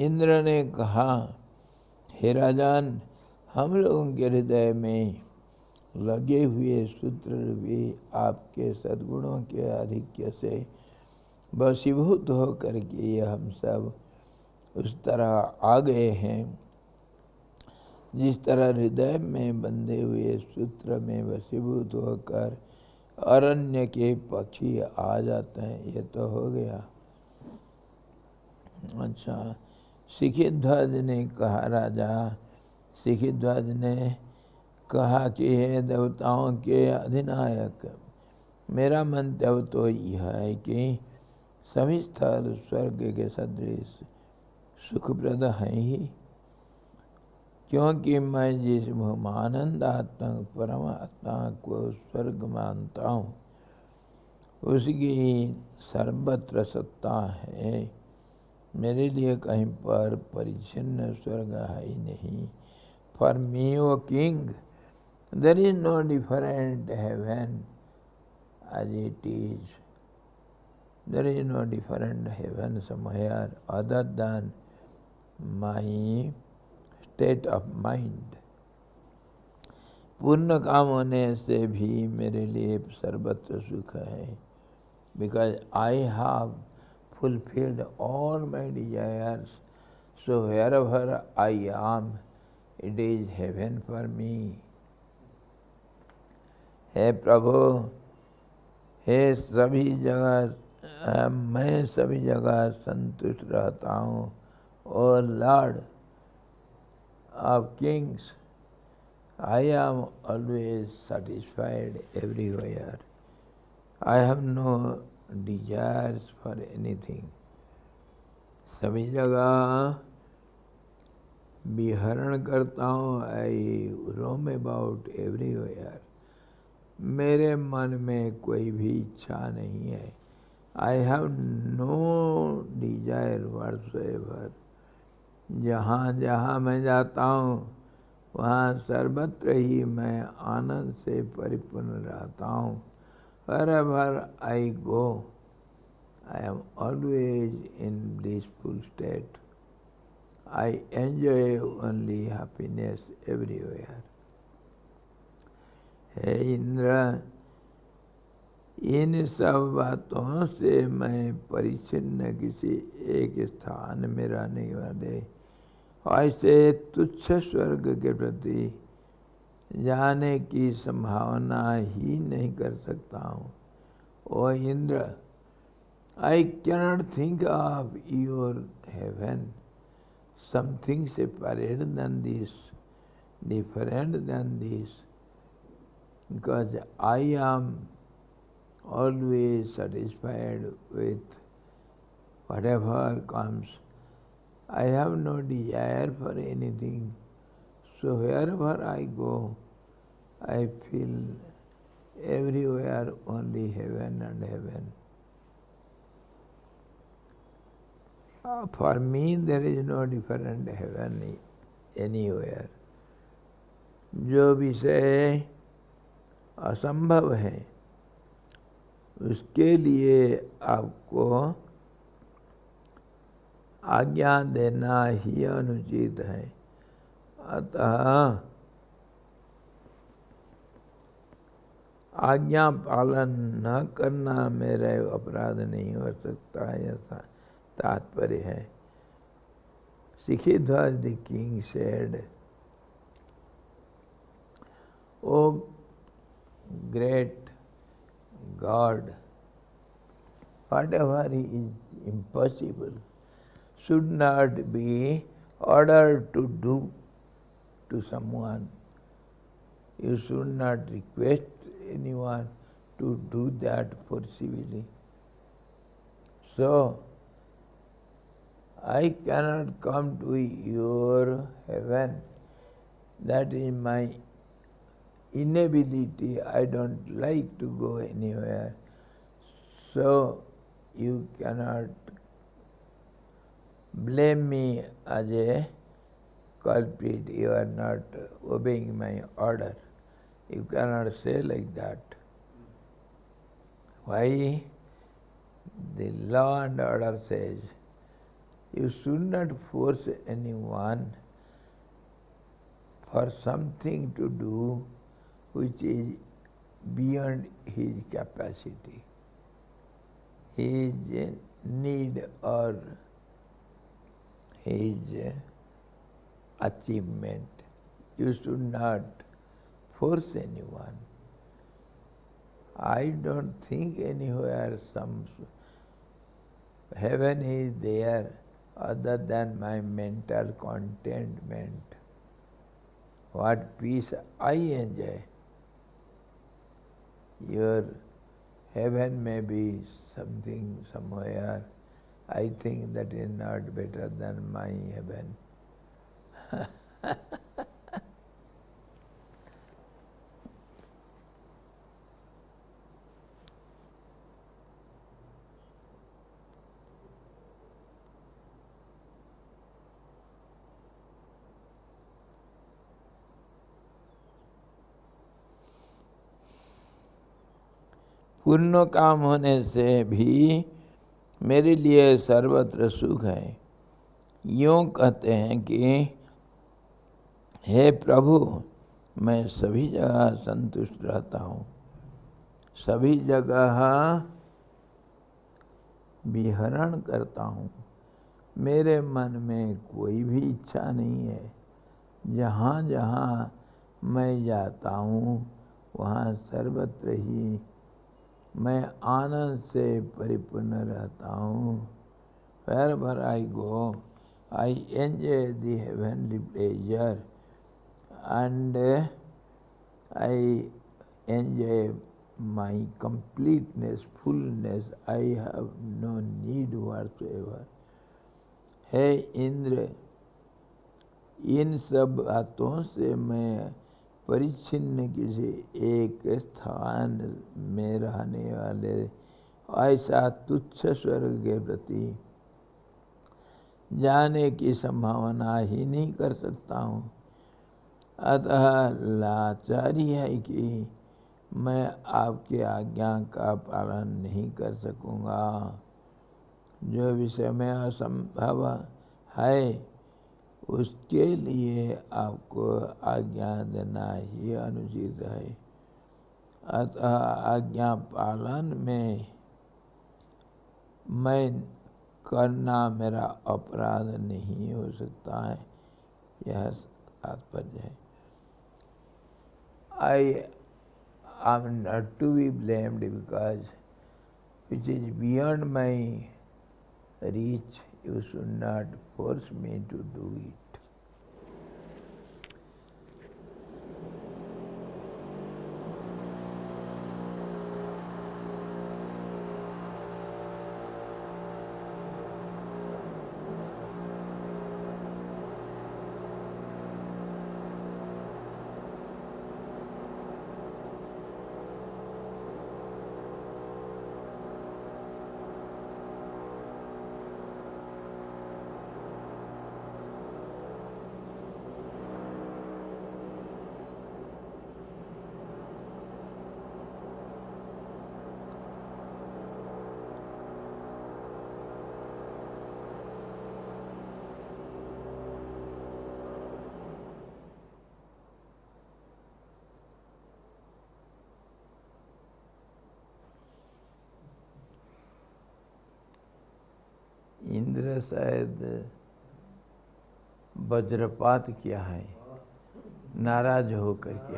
S1: Indra ने कहा, हे राजन, हम लोगों के हृदय में लगे हुए सूत्र भी आपके सद्गुणों के आधिक्य से वशीभूत होकर के हम सब उस तरह आ गए हैं, जिस तरह हृदय में बंधे हुए सूत्र में वशीभूत होकर अरण्य के पक्षी आ जाते हैं। ये तो हो गया। अच्छा, सिखिध्वज ने कहा, राजा सिखिध्वज ने कहा कि हे देवताओं के अधिनायक, मेरा मंतव्य तो यह है कि सभी स्थल स्वर्ग के सदृश सुखप्रद हैं ही, क्योंकि मैं जिस भूमानंदात्मक परमात्मा को स्वर्ग मानता हूँ उसकी सर्वत्र सत्ता है। मेरे लिए कहीं पर परिच्छिन्न स्वर्ग है ही नहीं। For me o king there is no different heaven as it is, there is no different heaven somewhere other than my state of mind. पूर्ण काम होने से भी मेरे लिए सर्वत्र सुख है, because I have fulfilled all my desires, so wherever I am, it is heaven for me. हे प्रभु, हे सभी जगह मैं सभी जगह संतुष्ट रहता हूँ। O lord of kings, I am always satisfied everywhere. I have no desires for anything. सभी जगह विहरण करता हूँ। I roam about everywhere. मेरे मन में कोई भी इच्छा नहीं है। I have no desire whatsoever. जहाँ जहाँ मैं जाता हूँ वहाँ सर्वत्र ही मैं आनंद से परिपूर्ण रहता हूँ। Wherever I go, I am always in blissful state. I enjoy only happiness everywhere. हे इंद्र, इन सब बातों से मैं परिच्छिन्न किसी एक स्थान में रहने वाले ऐसे तुच्छ स्वर्ग के प्रति जाने की संभावना ही नहीं कर सकता हूँ। O Indra, I cannot think of your heaven something separate than this, different than this, because I am always satisfied with whatever comes. I have no desire for anything, so wherever I go, I feel everywhere only heaven and heaven. For me there is no different heaven anywhere. जो विषय असंभव है उसके लिए आपको आज्ञा देना ही अनुचित है। अतः आज्ञा पालन न करना मेरा अपराध नहीं हो सकता, ऐसा तात्पर्य है। Shikhidhwaj the king said, O great god, whatever is impossible should not be ordered to do to someone. You should not request anyone to do that forcibly. So, I cannot come to your heaven. That is my inability. I don't like to go anywhere. So, you cannot blame me as a culprit. You are not obeying my order. You cannot say like that. Why? The law and order says, you should not force anyone for something to do which is beyond his capacity, his need or his achievement. You should not force anyone. I don't think anywhere some heaven is there other than my mental contentment. What peace I enjoy. Your heaven may be something somewhere. I think that is not better than my heaven. पूर्ण काम होने से भी मेरे लिए सर्वत्र सुख है। यूँ कहते हैं कि हे प्रभु, मैं सभी जगह संतुष्ट रहता हूँ, सभी जगह विहरण करता हूँ। मेरे मन में कोई भी इच्छा नहीं है। जहाँ जहाँ मैं जाता हूँ वहाँ सर्वत्र ही मैं आनंद से परिपूर्ण रहता हूँ। Wherever I go, I enjoy the heavenly pleasure and I enjoy my completeness, fullness. I have no need whatsoever. हे इंद्र, इन सब बातों से मैं परिच्छिन्न किसी एक स्थान में रहने वाले ऐसा तुच्छ स्वर्ग के प्रति जाने की संभावना ही नहीं कर सकता हूँ। अतः लाचारी है कि मैं आपके आज्ञा का पालन नहीं कर सकूँगा। जो विषय में असंभव है उसके लिए आपको आज्ञा देना ही अनुचित है। अतः आज्ञा पालन में मैं करना मेरा अपराध नहीं हो सकता है, यह तात्पर्य है। I am not to be blamed because which is beyond my reach, you should not force me to do it. Indra शायद वज्रपात किया है नाराज हो करके।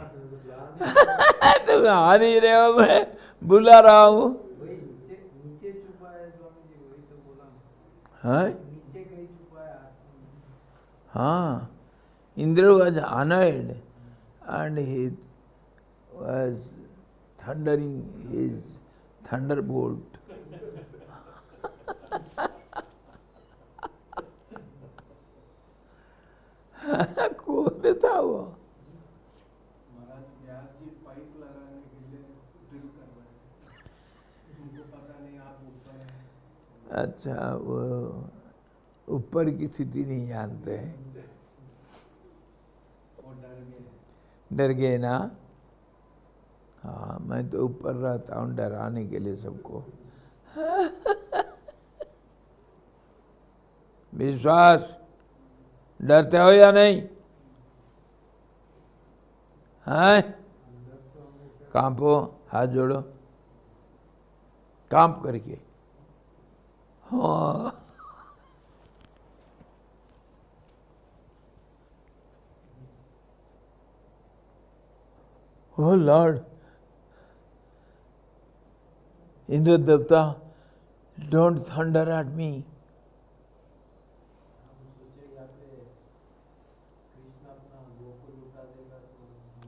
S1: तुम आ नहीं रहे हो, मैं बुला रहा हूँ।
S2: नीचे छुपा है स्वामी जी, वही तो बोला।
S1: हाँ
S2: नीचे कहीं छुपा है।
S1: हाँ, Indra was annoyed and he was thundering his thunderbolt. कौन था वो?
S2: महाराज व्यास जी पाइप लगाने के लिए ड्रिल कर रहे हैं, उनको पता नहीं आप ऊपर हैं।
S1: अच्छा, वो ऊपर की स्थिति नहीं जानते हैं।
S2: वो
S1: डर गए ना। हाँ, मैं तो ऊपर रहता हूँ डराने के लिए सबको। विश्वास, डरते हो या नहीं? हैं? कांपो, हाथ जोड़ो, कांप करके। हाँ, ओ लॉर्ड, इंद्र देवता, don't thunder at me.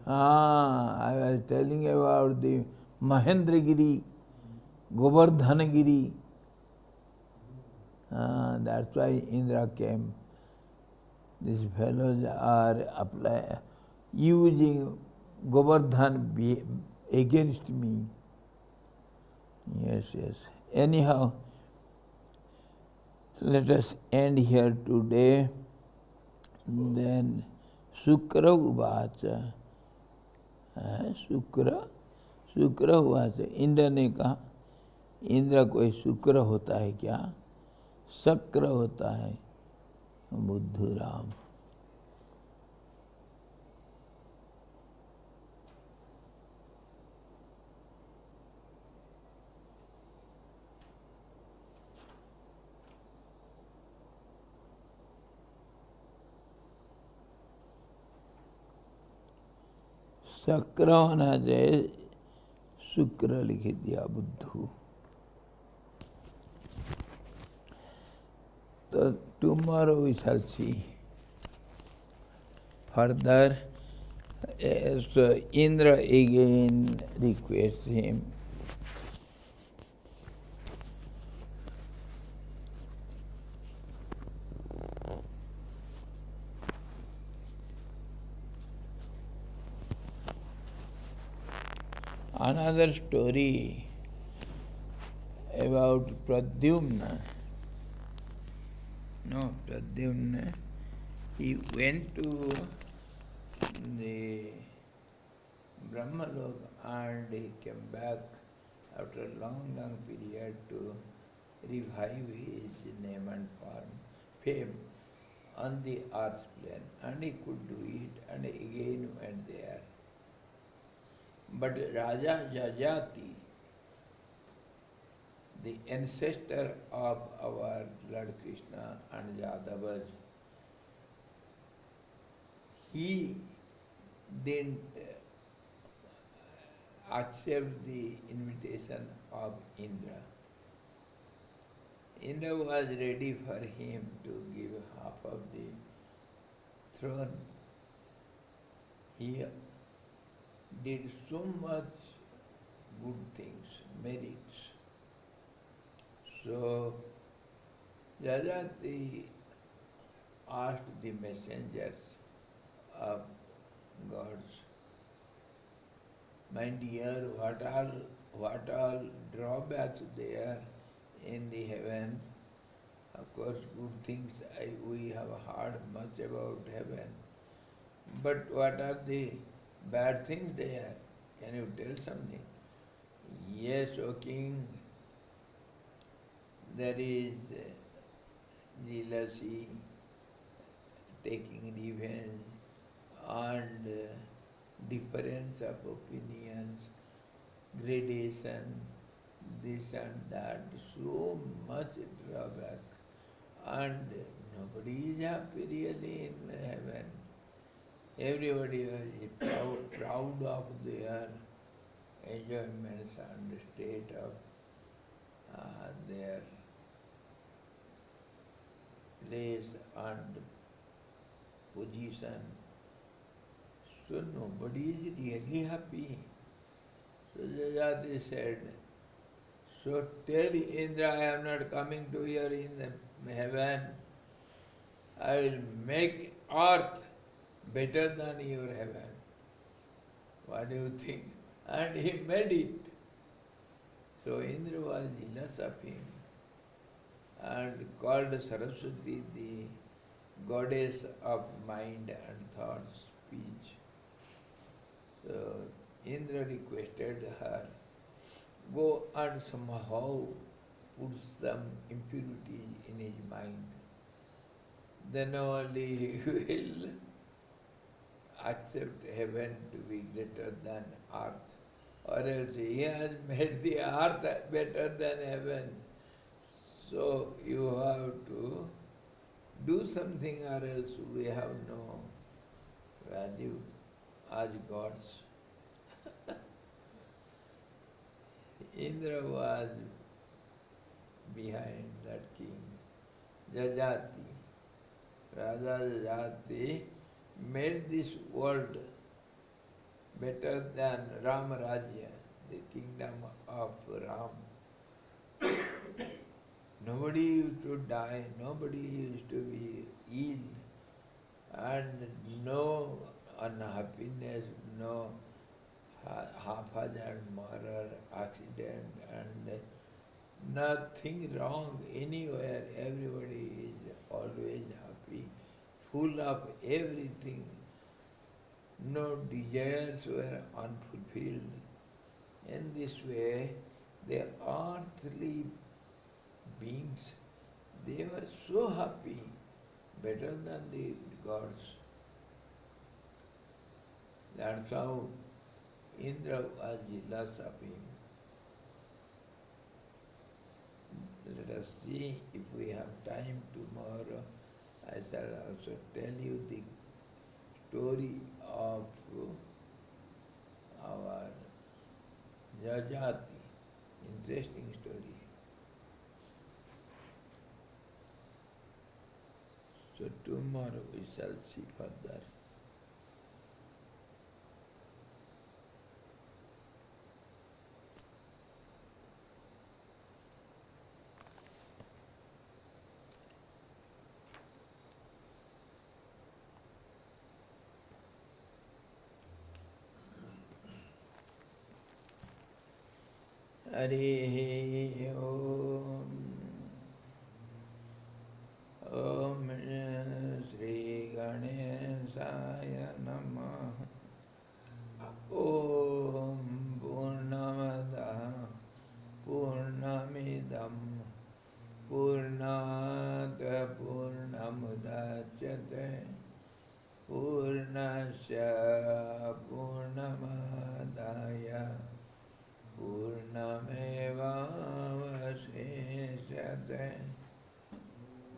S1: I was telling about the Mahendragiri, Govardhanagiri. That's why Indra came. These fellows are using Govardhan against me. Yes. Anyhow, let us end here today. Then Shukra Uvacha. शुक्र हुआ तो इंद्र ने कहा, इंद्र कोई शुक्र होता है क्या? शक्र होता है बुद्धूराम। शक्र होना चाहिए, शुक्र लिख दिया बुद्धू। तो tomorrow we shall see further. So Indra again requests him. Another story about Pradyumna. Pradyumna, he went to the Brahmalok and he came back after a long period to revive his name and fame on the earth plane, and he could do it, and again went there. But Raja Jajati, the ancestor of our Lord Krishna and Yadavas, he didn't accept the invitation of Indra. Indra was ready for him to give half of the throne. He did so much good things, merits. So Jajati asked the messengers of gods, my dear, what all drawbacks there in the heaven? Of course, good things we have heard much about heaven. But what are the bad things there? Can you tell something? Yes, O king, there is jealousy, taking revenge, and difference of opinions, gradation, this and that, so much drawback. And nobody is happy really in heaven. Everybody is proud of their enjoyments and the state of their place and position. So nobody is really happy. So Jajati said, so tell Indra I am not coming to here in the heaven. I will make earth better than your heaven. What do you think? And he made it. So Indra was jealous of him and called Saraswati the goddess of mind and thought, speech. So Indra requested her, go and somehow put some impurity in his mind. Then only he will accept heaven to be greater than earth. Or else he has made the earth better than heaven. So you have to do something or else we have no value as gods. Indra was behind that king. Jajati, Raja Jajati made this world better than Ram Rajya, the kingdom of Ram. Nobody used to die, nobody used to be ill, and no unhappiness, no haphazard murder, accident, and nothing wrong anywhere. Everybody is always happy, full of everything. No desires were unfulfilled. In this way, the earthly beings, they were so happy, better than the gods. That's how Indra was jealous of him. Let us see if we have time tomorrow. I shall also tell you the story of our Jajati. Interesting story. So tomorrow we shall see further. Hare Om. Om Shri Ganesaya Namaha. Om Purnamada Purnamidam Purnat Purnamudachyate Purnasya Purnamadaya Purnameva Vasishta.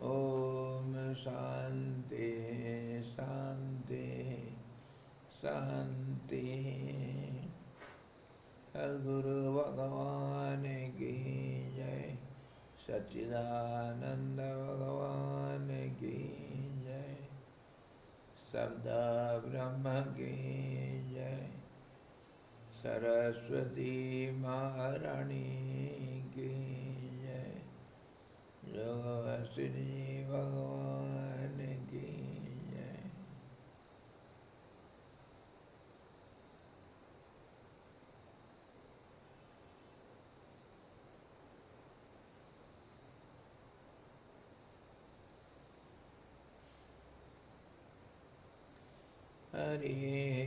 S1: Om Shanti Shanti Shanti. Sadguru Bhagavan ki jai. Satchidananda Bhagavan ki jai. Sabda Brahma ki jai. Saraswati Maharani ki jai. Vasishta Bhagavan ki jai. Hare